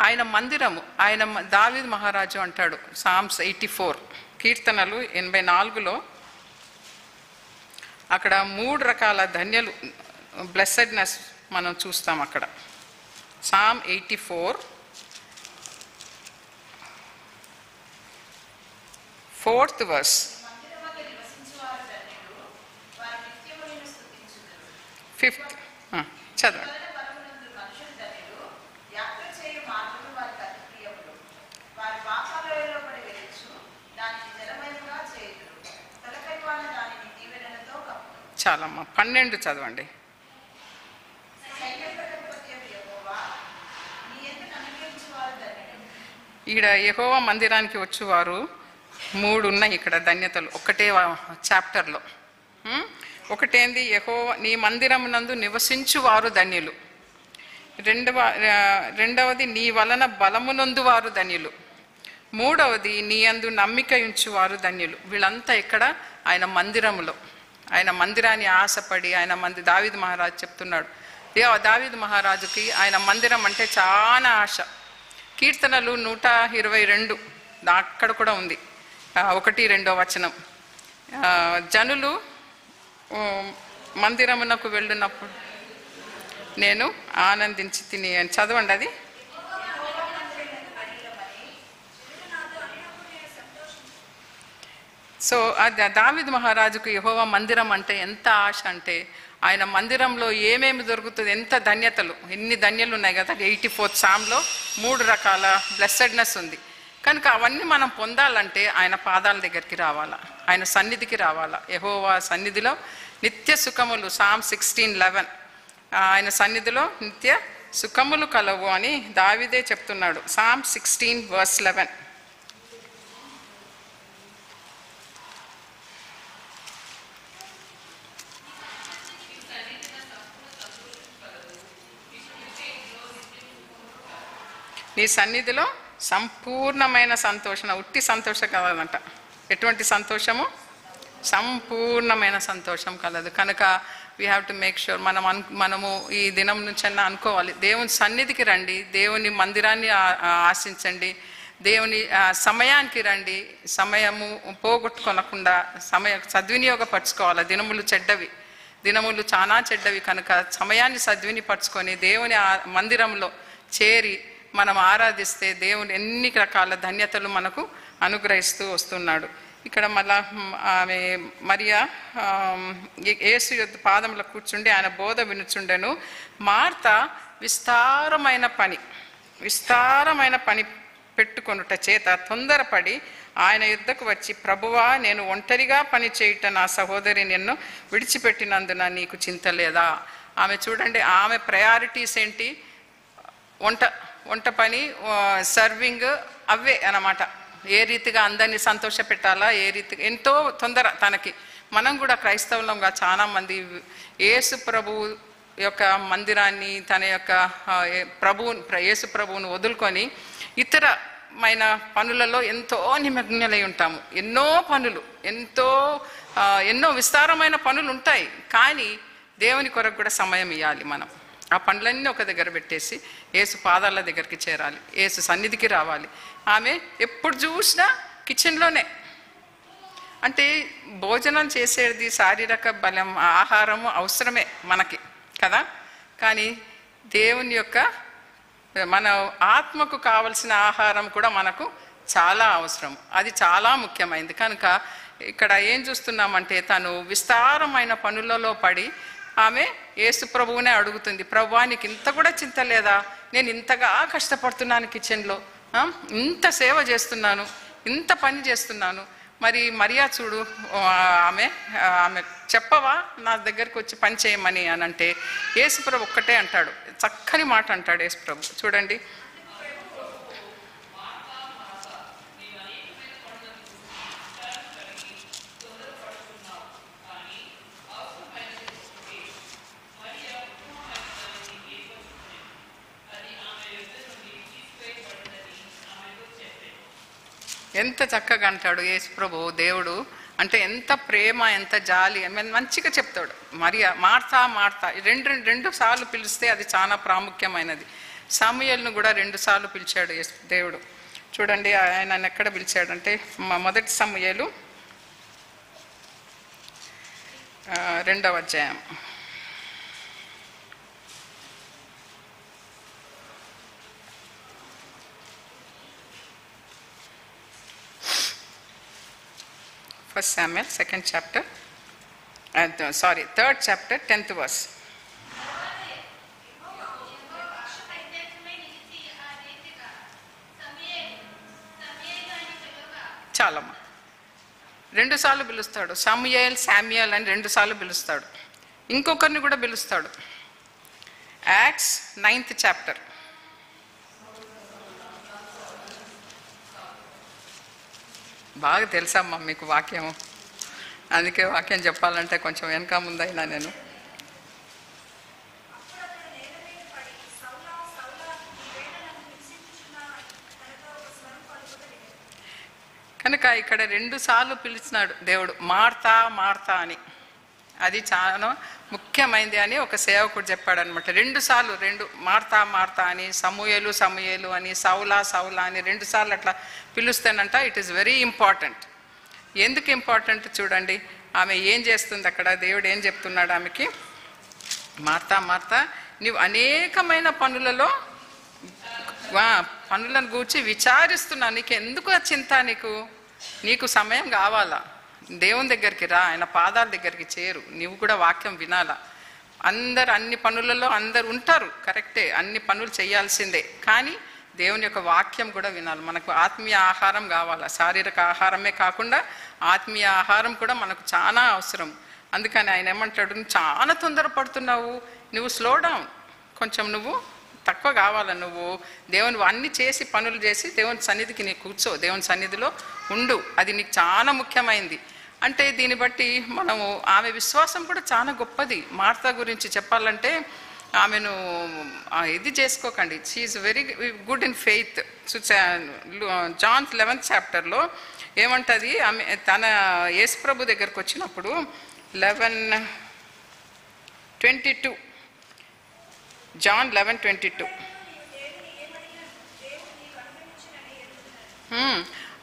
A: ఆయన మందిరము, ఆయన దావీదు మహారాజు అంటాడు Psalms 84, కీర్తనలు 84లో అక్కడ 3 రకాల ధన్యలు, బ్లెస్సెడ్నెస్ మనం చూస్తాం అక్కడ. Sam 84 4th verse. 5th చదవండి. చాలమ్మా, 12 చదవండి. ఈడ యెహోవా మందిరానికి వచ్చేవారు 3 ఉన్నాయి ఇక్కడ ధన్యతలు ఒకటే చాప్టర్లో. ఒకటేంది, యెహోవా నీ మందిరమునందు నివసించువారు ధన్యులు. రెండవది నీ వలన బలమునందు వారు ధన్యులు. మూడవది నీ యందు నమ్మిక ఉంచువారు ధన్యులు. వీళ్ళంతా ఇక్కడ ఆయన మందిరములో, ఆయన మందిరాన్ని ఆశపడి దావీదు మహారాజు చెప్తున్నాడు. దావీదు మహారాజుకి ఆయన మందిరం అంటే చాలా ఆశ. కీర్తనలు 122 అక్కడ కూడా ఉంది, 1-2 వచనం. జనులు మందిరమునకు వెళ్ళినప్పుడు నేను ఆనందించి తిని అని చదవండి అది. సో అది దావీదు మహారాజుకు యెహోవా మందిరం అంటే ఎంత ఆశ అంటే, ఆయన మందిరంలో ఏమేమి దొరుకుతుంది, ఎంత ధన్యతలు, ఎన్ని ధన్యలు ఉన్నాయి కదా. 84th సామ్లో 3 రకాల బ్లెస్సెడ్నెస్ ఉంది. కనుక అవన్నీ మనం పొందాలంటే ఆయన పాదాల దగ్గరికి రావాలా, ఆయన సన్నిధికి రావాలా. యెహోవా సన్నిధిలో నిత్య సుఖములు, సామ్ 16:11, ఆయన సన్నిధిలో నిత్య సుఖములు కలవు అని దావీదే చెప్తున్నాడు. సామ్ 16:11. నీ సన్నిధిలో సంపూర్ణమైన సంతోషం, ఉట్టి సంతోషం కలదంట. ఎటువంటి సంతోషము? సంపూర్ణమైన సంతోషం కలదు. కనుక we have to make sure మనము ఈ దినం నుంచన్నా అనుకోవాలి, దేవుని సన్నిధికి రండి, దేవుని మందిరాన్ని ఆశించండి, దేవుని సమయానికి రండి, సమయము పోగొట్టుకొనకుండా సద్వినియోగపరచుకోవాలి. దినములు చాలా చెడ్డవి కనుక సమయాన్ని సద్వినిపరచుకొని దేవుని మందిరంలో చేరి మనం ఆరాధిస్తే దేవుని ఎన్ని రకాల ధన్యతలు మనకు అనుగ్రహిస్తూ వస్తున్నాడు. ఇక్కడ మళ్ళా ఆమె మరియా యేసు యొద్ద పాదముల కూర్చుండి ఆయన బోధ వినుచుండెను. మార్త విస్తారమైన పని పెట్టుకొనుట చేత తొందరపడి ఆయన యుద్ధకు వచ్చి, ప్రభువా, నేను ఒంటరిగా పని చేయుట నా సహోదరి నిన్ను విడిచిపెట్టినందున నీకు చింత లేదా? ఆమె చూడండి, ఆమె ప్రయారిటీస్ ఏంటి? వంట పని, సర్వింగ్, అవే అన్నమాట. ఏ రీతిగా అందరినీ సంతోష పెట్టాలా, ఏ రీతిగా ఎంతో తొందర తనకి. మనం కూడా క్రైస్తవులంగా చాలామంది యేసు ప్రభు యొక్క మందిరాన్ని, తన యొక్క యేసు ప్రభువును వదులుకొని ఇతరమైన పనులలో ఎంతో నిమగ్నలై ఉంటాము. ఎన్నో పనులు, ఎన్నో విస్తారమైన పనులు ఉంటాయి. కానీ దేవుని కొరకు కూడా సమయం ఇవ్వాలి. మనం ఆ పనులన్నీ ఒక దగ్గర పెట్టేసి యేసు పాదాల దగ్గరికి చేరాలి, యేసు సన్నిధికి రావాలి. ఆమె ఎప్పుడు చూసినా కిచెన్లోనే. అంటే భోజనం చేసేది శారీరక బలం, ఆహారము అవసరమే మనకి కదా. కానీ దేవుని యొక్క మన ఆత్మకు కావలసిన ఆహారం కూడా మనకు చాలా అవసరం, అది చాలా ముఖ్యమైనది. కనుక ఇక్కడ ఏం చూస్తున్నామంటే, తను విస్తారమైన పనులలో పడి ఆమె యేసు ప్రభువునే అడుగుతుంది, ప్రభువా, నీకు ఇంత కూడా చింత లేదా? నేను ఇంతగా కష్టపడుతున్నాను కిచెన్లో, ఇంత సేవ చేస్తున్నాను, ఇంత పని చేస్తున్నాను. మరి మరియా చూడు, ఆమె చెప్పవా నా దగ్గరికి వచ్చి పని చేయమని అని అంటే, యేసుప్రభు ఒక్కటే అంటాడు, చక్కని మాట అంటాడు యేసుప్రభు. చూడండి, ఎంత చక్కగా అంటాడు యేసుప్రభు. దేవుడు అంటే ఎంత ప్రేమ, ఎంత జాలి, మంచిగా చెప్తాడు. మార్తా రెండు సార్లు పిలిస్తే అది చాలా ప్రాముఖ్యమైనది. సమూయేలును కూడా 2 సార్లు పిలిచాడు దేవుడు. చూడండి ఆయన ఎక్కడ పిలిచాడంటే మొదటి సమూయేలు 2వ అధ్యాయం. First Samuel, 2nd chapter, 3rd chapter, 10th verse. చాలమ్మా, 2 సార్లు పిలుస్తాడు. సమూయేల్, శామ్యూయల్ అని 2 సార్లు పిలుస్తాడు. ఇంకొకరిని కూడా పిలుస్తాడు. Acts 9th chapter. బాగా తెలుసమ్మా మీకు వాక్యము, అందుకే వాక్యం చెప్పాలంటే కొంచెం వెనక ముందైనా నేను. కనుక ఇక్కడ 2 సార్లు పిలిచినాడు దేవుడు, మార్తా మార్తా అని. అది చాలా ముఖ్యమైనది అని ఒక సేవకుడు చెప్పాడు అనమాట. 2 సార్లు, మార్తా మార్తా అని, సమూయేలు సమూయేలు అని, సౌలా సౌలా అని 2 సార్లు అట్లా పిలుస్తానంట. It is very important. ఎందుకు ఇంపార్టెంట్ చూడండి. ఆమె ఏం చేస్తుంది అక్కడ, దేవుడు ఏం చెప్తున్నాడు ఆమెకి, మార్తా మార్తా నీవు అనేకమైన పనులను గూర్చి విచారిస్తున్నా, నీకు ఎందుకు ఆ చింత, నీకు సమయం కావాలా, దేవుని దగ్గరికి రా, ఆయన పాదాల దగ్గరికి చేరు, నీవు కూడా వాక్యం వినాలా. అన్ని పనులలో అందరు ఉంటారు, కరెక్టే, అన్ని పనులు చేయాల్సిందే, కానీ దేవుని యొక్క వాక్యం కూడా వినాలి. మనకు ఆత్మీయ ఆహారం కావాలా, శారీరక ఆహారమే కాకుండా ఆత్మీయ ఆహారం కూడా మనకు చాలా అవసరం. అందుకని ఆయన ఏమంటాడు, నువ్వు చాలా తొందరపడుతున్నావు, నువ్వు స్లో డౌన్, కొంచెం నువ్వు తక్కువ కావాలా, నువ్వు దేవుని అన్ని చేసి పనులు చేసి దేవుని సన్నిధికి నీకు కూర్చో, దేవుని సన్నిధిలో ఉండు, అది నీకు చాలా ముఖ్యమైంది. అంటే దీన్ని బట్టి మనము ఆమె విశ్వాసం కూడా చాలా గొప్పది. మార్తా గురించి చెప్పాలంటే ఆమెను ఇది చేసుకోకండి, she is very good in faith. John 11th chapter ఏమంటుంది, ఆమె తన యేసుప్రభు దగ్గరకు వచ్చినప్పుడు 11:22, John 11:22.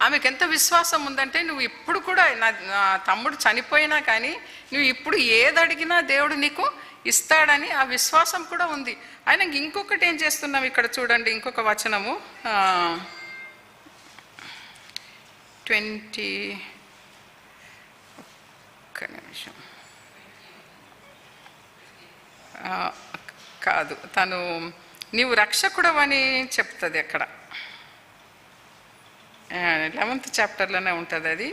A: ఆమెకు ఎంత విశ్వాసం ఉందంటే, నువ్వు ఇప్పుడు కూడా నా తమ్ముడు చనిపోయినా కానీ నువ్వు ఇప్పుడు ఏది అడిగినా దేవుడు నీకు ఇస్తాడని ఆ విశ్వాసం కూడా ఉంది. ఆయన ఇంకొకటి ఏం చేస్తున్నాం ఇక్కడ చూడండి, ఇంకొక వచనము 20, ఒక్క నిమిషం, కాదు, తను నీవు రక్షకుడవని చెప్తుంది అక్కడ. 11th chapter ఉంటుంది అది.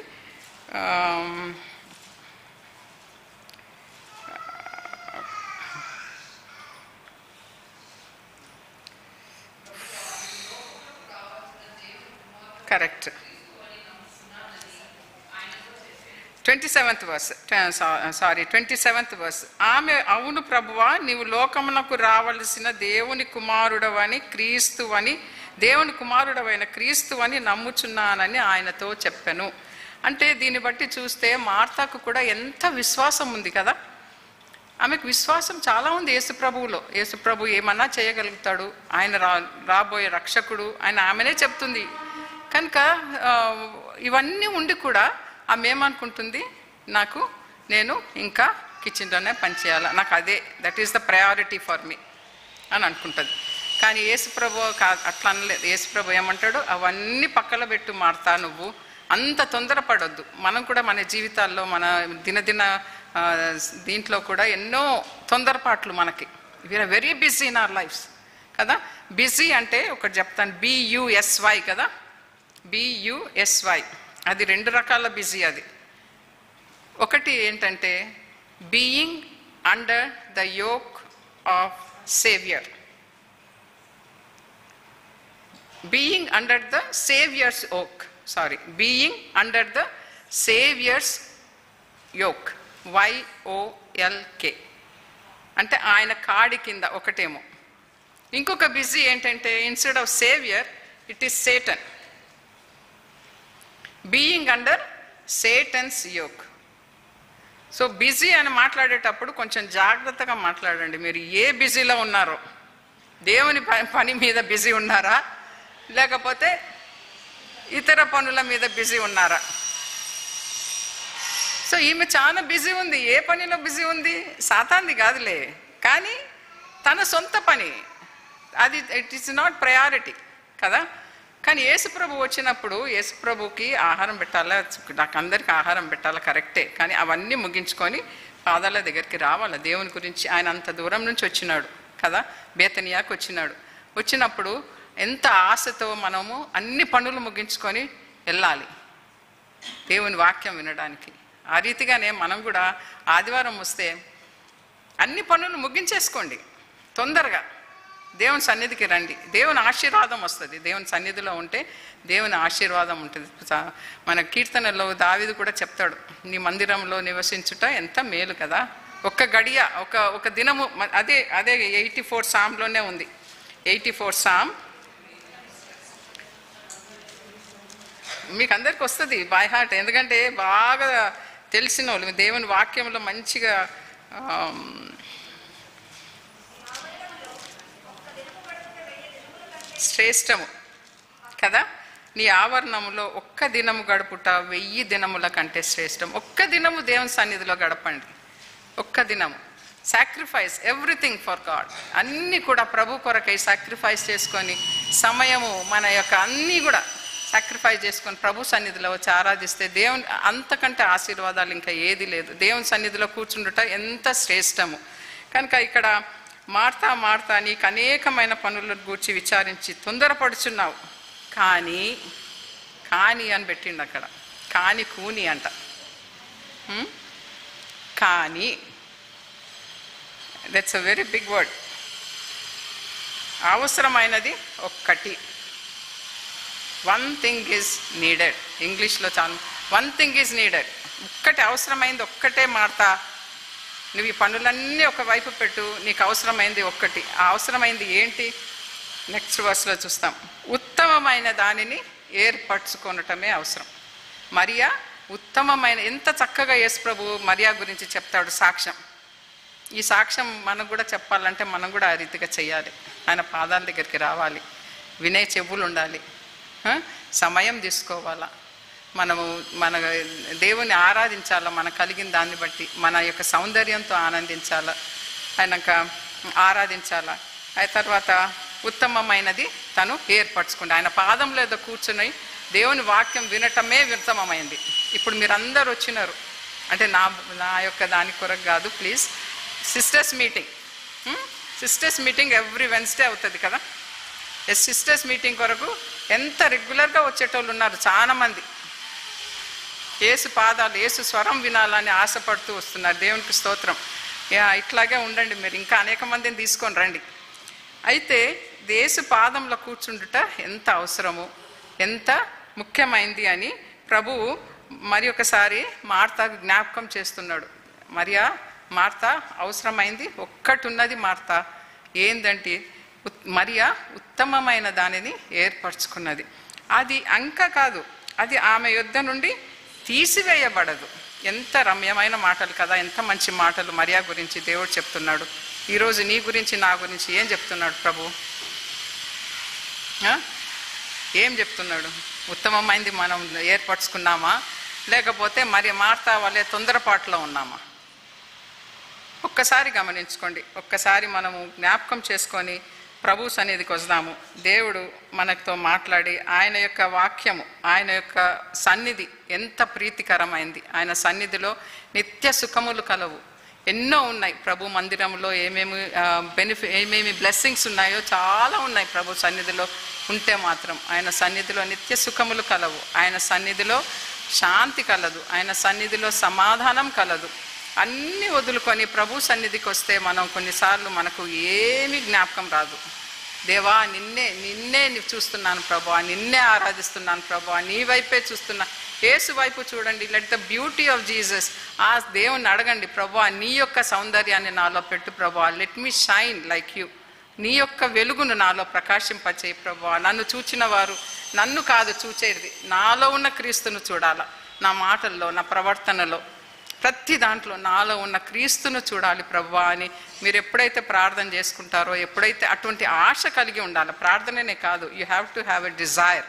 A: Correct, 27th verse. ఆమె, అవును ప్రభువా, నీవు లోకమునకు రావలసిన దేవుని కుమారుడవని, క్రీస్తువని, దేవుని కుమారుడవైన క్రీస్తువని నమ్ముచున్నానని ఆయనతో చెప్పాను. అంటే దీన్ని బట్టి చూస్తే మార్తాకు కూడా ఎంత విశ్వాసం ఉంది కదా. ఆమెకు విశ్వాసం చాలా ఉంది యేసుప్రభువులో. యేసుప్రభు ఏమన్నా చేయగలుగుతాడు, ఆయన రాబోయే రక్షకుడు, ఆయన ఆమెనే చెప్తుంది. కనుక ఇవన్నీ ఉండి కూడా ఆమె ఏమనుకుంటుంది, నేను ఇంకా కిచెన్లోనే పనిచేయాలి, నాకు అదే, that is the priority for me అని అనుకుంటుంది. కానీ యేసుప్రభు అట్లా అనలేదు. యేసుప్రభు ఏమంటాడు, అవన్నీ పక్కన పెట్టు మార్తా, నువ్వు అంత తొందరపడొద్దు. మనం కూడా మన జీవితాల్లో, మన దినదిన దీంట్లో కూడా ఎన్నో తొందరపాట్లు మనకి. We are very busy in our lives కదా. బిజీ అంటే ఒకటి చెప్తాను, BUSY కదా, BUSY. అది 2 రకాల బిజీ. అది ఒకటి ఏంటంటే being under the yoke of saviour, being under the Savior's yoke, being under the Savior's yoke, YOLK, అంటే ఆయన కాడి కింద ఒకటేమో. ఇంకొక బిజీ ఏంటంటే instead of saviour it is Satan, being under Satan's yoke. So busy అని మాట్లాడేటప్పుడు కొంచెం జాగ్రత్తగా మాట్లాడండి. మీరు ఏ బిజీలో ఉన్నారో, దేవుని పని మీద బిజీ ఉన్నారా, లేకపోతే ఇతర పనుల మీద బిజీ ఉన్నారా? సో ఈమె చాలా బిజీ ఉంది. ఏ పనిలో బిజీ ఉంది? సాతాంది కాదులే, కానీ తన సొంత పని అది. ఇట్ ఈస్ నాట్ ప్రయారిటీ కదా. కానీ యేసుప్రభు వచ్చినప్పుడు యేసుప్రభుకి ఆహారం పెట్టాలా, నాకు అందరికీ ఆహారం పెట్టాలా, కరెక్టే. కానీ అవన్నీ ముగించుకొని పాదాల దగ్గరికి రావాలా దేవుని గురించి. ఆయన అంత దూరం నుంచి వచ్చినాడు కదా, బేతనియాకు వచ్చినాడు. వచ్చినప్పుడు ఎంత ఆశతో మనము అన్ని పనులు ముగించుకొని వెళ్ళాలి దేవుని వాక్యం వినడానికి. ఆ రీతిగానే మనం కూడా ఆదివారం వస్తే అన్ని పనులు ముగించేసుకోండి, తొందరగా దేవుని సన్నిధికి రండి. దేవుని ఆశీర్వాదం వస్తుంది. దేవుని సన్నిధిలో ఉంటే దేవుని ఆశీర్వాదం ఉంటుంది. మన కీర్తనలో దావీదు కూడా చెప్తాడు, నీ మందిరంలో నివసించుట ఎంత మేలు కదా. ఒక్క గడియ, ఒక దినము. అదే 84 సామ్లోనే ఉంది. 84 సామ్ మీకు అందరికి వస్తుంది బై హార్ట్, ఎందుకంటే బాగా తెలిసిన వాళ్ళు దేవుని వాక్యంలో మంచిగా శ్రేష్టము కదా. నీ ఆవరణములో ఒక్క దినము గడుపుట 1000 దినముల కంటే శ్రేష్టం. ఒక్క దినము దేవుని సన్నిధిలో గడపండి. ఒక్క దినము సాక్రిఫైస్ ఎవ్రీథింగ్ ఫర్ గాడ్. అన్నీ కూడా ప్రభు కొరకై సాక్రిఫైస్ చేసుకొని, సమయము మన యొక్క అన్నీ కూడా సాక్రిఫైస్ చేసుకొని ప్రభు సన్నిధిలో వచ్చి ఆరాధిస్తే దేవుని అంతకంటే ఆశీర్వాదాలు ఇంకా ఏది లేదు. దేవుని సన్నిధిలో కూర్చుండుట ఎంత శ్రేష్టము. కనుక ఇక్కడ మార్తా నీకు అనేకమైన పనులను గూర్చి విచారించి తొందరపడుచున్నావు, కానీ అని పెట్టిండు అక్కడ. కూని అంట. కానీ that's a very big word. అవసరమైనది ఒక్కటి. 1 thing is needed. ఇంగ్లీష్లో చాలా 1 thing is needed. ఒక్కటి అవసరమైంది, ఒక్కటే మార్తా. నువ్వు ఈ పనులన్నీ ఒకవైపు పెట్టు, నీకు అవసరమైంది ఒక్కటి. ఆ అవసరమైంది ఏంటి? నెక్స్ట్ వర్స్లో చూస్తాం. ఉత్తమమైన దానిని ఏర్పరచుకొనటమే అవసరం. మరియా ఉత్తమమైన, ఎంత చక్కగా యేసు ప్రభు మరియా గురించి చెప్తాడు సాక్ష్యం. ఈ సాక్ష్యం మనకు కూడా చెప్పాలంటే మనం కూడా ఆ రీతిగా చేయాలి. ఆయన పాదాల దగ్గరికి రావాలి, వినే చెవులు ఉండాలి, సమయం తీసుకోవాలా, మన దేవుని ఆరాధించాలా, మనకు కలిగిన దాన్ని బట్టి మన యొక్క సౌందర్యంతో ఆనందించాలా, ఆయనక ఆరాధించాలా. ఆ తర్వాత ఉత్తమమైనది తను ఏర్పరచుకుంటే ఆయన పాదంలో ఏదో కూర్చుని దేవుని వాక్యం వినటమే ఉత్తమమైంది. ఇప్పుడు మీరు అందరు వచ్చినారు అంటే నా యొక్క దాని కొరకు కాదు, please. Sisters meeting every Wednesday అవుతుంది కదా. సిస్టర్స్ మీటింగ్ కొరకు ఎంత రెగ్యులర్గా వచ్చేటోళ్ళు ఉన్నారు చాలామంది. యేసు పాదాలు, యేసు స్వరం వినాలని ఆశపడుతూ వస్తున్నారు. దేవునికి స్తోత్రం. ఇట్లాగే ఉండండి మీరు, ఇంకా అనేక మందిని తీసుకొని రండి. అయితే యేసు పాదంలో కూర్చుండుట ఎంత అవసరము, ఎంత ముఖ్యమైంది అని ప్రభువు మరి ఒకసారి మార్తాకు జ్ఞాపకం చేస్తున్నాడు. మార్తా అవసరమైంది ఒక్కటి ఉన్నది. మార్తా ఏందంటే మరియా ఉత్తమమైన దానిని ఏర్పరచుకున్నది. అది అంక కాదు, అది ఆమె యొద్ద నుండి తీసివేయబడదు. ఎంత రమ్యమైన మాటలు కదా, ఎంత మంచి మాటలు మరియా గురించి దేవుడు చెప్తున్నాడు. ఈరోజు నీ గురించి, నా గురించి ఏం చెప్తున్నాడు ప్రభు? ఏం చెప్తున్నాడు? ఉత్తమమైంది మనం ఏర్పరచుకున్నామా, లేకపోతే మరి మార్తా వల్లే తొందరపాటులో ఉన్నామా? ఒక్కసారి గమనించుకోండి. ఒక్కసారి మనము జ్ఞాపకం చేసుకొని ప్రభు సన్నిధికి వస్తాము. దేవుడు మనతో మాట్లాడి ఆయన యొక్క వాక్యము, ఆయన యొక్క సన్నిధి ఎంత ప్రీతికరమైంది. ఆయన సన్నిధిలో నిత్య సుఖములు కలవు, ఎన్నో ఉన్నాయి. ప్రభు మందిరంలో ఏమేమి బ్లెస్సింగ్స్ ఉన్నాయో చాలా ఉన్నాయి. ప్రభు సన్నిధిలో ఉంటే మాత్రం ఆయన సన్నిధిలో నిత్య సుఖములు కలవు, ఆయన సన్నిధిలో శాంతి కలదు, ఆయన సన్నిధిలో సమాధానం కలదు. అన్నీ వదులుకొని ప్రభు సన్నిధికి వస్తే మనం కొన్నిసార్లు మనకు ఏమీ జ్ఞాపకం రాదు. దేవా నిన్నే చూస్తున్నాను ప్రభా, నిన్నే ఆరాధిస్తున్నాను ప్రభా, నీ వైపే చూస్తున్నా. యేసు వైపు చూడండి. Let the beauty of Jesus. ఆ దేవుని అడగండి, ప్రభా నీ యొక్క సౌందర్యాన్ని నాలో పెట్టు ప్రభా, let me shine like you. నీ యొక్క వెలుగును నాలో ప్రకాశింపచేయి ప్రభా. నన్ను చూచిన వారు నన్ను కాదు చూచేది, నాలో ఉన్న క్రీస్తును చూడాలా. నా మాటల్లో, నా ప్రవర్తనలో, ప్రతి దాంట్లో నాలో ఉన్న క్రీస్తును చూడాలి ప్రభువా అని మీరు ఎప్పుడైతే ప్రార్థన చేసుకుంటారో, ఎప్పుడైతే అటువంటి ఆశ కలిగి ఉండాలి. ప్రార్థననే కాదు, you have to have a desire.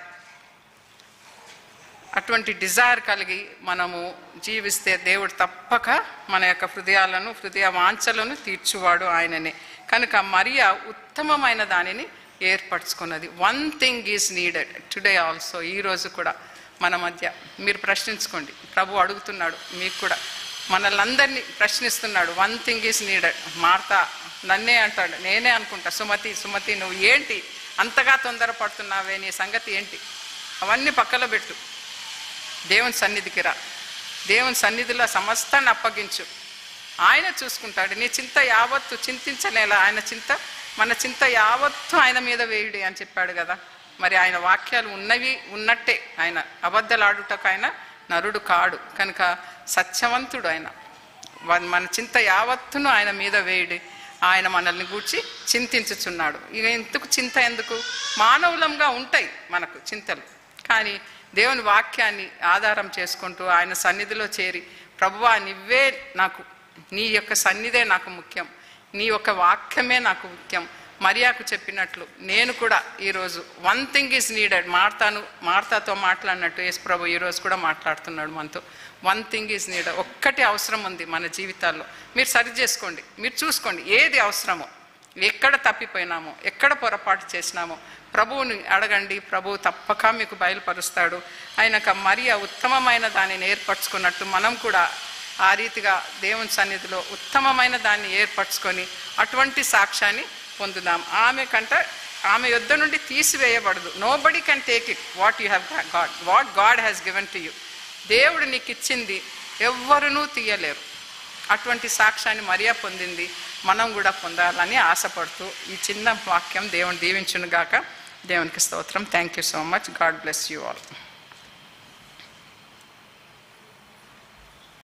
A: అటువంటి డిజైర్ కలిగి మనము జీవిస్తే దేవుడు తప్పక మన యొక్క హృదయ వాంఛలను తీర్చువాడు ఆయననే. కనుక మరియా ఉత్తమమైన దానిని ఏర్పరచుకున్నది. One thing is needed today also. ఈరోజు కూడా మన మధ్య మీరు ప్రశ్నించుకోండి. ప్రభు అడుగుతున్నాడు, మీకు కూడా మనల్ని అందరినీ ప్రశ్నిస్తున్నాడు. One thing is needed. Martha నన్నే అంటాడు, నేనే అనుకుంటా, సుమతి నువ్వు ఏంటి అంతగా తొందరపడుతున్నావే, నీ సంగతి ఏంటి, అవన్నీ పక్కలో పెట్టు, దేవుని సన్నిధికి రా, దేవుని సన్నిధిలో సమస్తాన్ని అప్పగించు, ఆయన చూసుకుంటాడు. నీ చింత యావత్తు చింతించనేలా, మన చింత యావత్తు ఆయన మీద వేయుడి అని చెప్పాడు కదా. మరి ఆయన వాక్యాలు ఉన్నట్టే. ఆయన అబద్ధలాడుటకు ఆయన నరుడు కాడు, కనుక సత్యవంతుడు ఆయన. మన చింత యావత్తును ఆయన మీద వేయుడి, ఆయన మనల్ని గూర్చి చింతించుచున్నాడు. ఇక ఎందుకు మానవులంగా ఉంటాయి మనకు చింతలు, కానీ దేవుని వాక్యాన్ని ఆధారం చేసుకుంటూ ఆయన సన్నిధిలో చేరి, ప్రభువా నువ్వే నాకు, నీ యొక్క సన్నిధే నాకు ముఖ్యం, నీ యొక్క వాక్యమే నాకు ముఖ్యం. మరియాకు చెప్పినట్లు నేను కూడా ఈరోజు వన్ థింగ్ ఈజ్ నీడెడ్, మార్తాతో మాట్లాడినట్టు యేసు ప్రభు ఈరోజు కూడా మాట్లాడుతున్నాడు మనతో. One thing is needed. ఒక్కటి అవసరం ఉంది మన జీవితాల్లో. మీరు సరి చేసుకోండి, మీరు చూసుకోండి ఏది అవసరమో, ఎక్కడ తప్పిపోయినామో, ఎక్కడ పొరపాటు చేసినామో ప్రభువుని అడగండి. ప్రభువు తప్పక మీకు బయలుపరుస్తాడు. ఆయనక మరియా ఉత్తమమైన దానిని ఏర్పరచుకున్నట్టు మనం కూడా ఆ రీతిగా దేవుని సన్నిధిలో ఉత్తమమైన దాన్ని ఏర్పరచుకొని అటువంటి సాక్ష్యాన్ని పొందుదాం. ఆమె యొద్ద నుండి తీసివేయబడదు. Nobody can take it what you have God, what God has given to you. దేవుడు నీకు ఇచ్చింది ఎవ్వరునూ తీయలేరు. అటువంటి సాక్ష్యాన్ని మరియా పొందింది, మనం కూడా పొందాలని ఆశపడుతూ ఈ చిన్న వాక్యం దేవుని దీవించును గాక. దేవునికి స్తోత్రం. Thank you so much. God bless you all.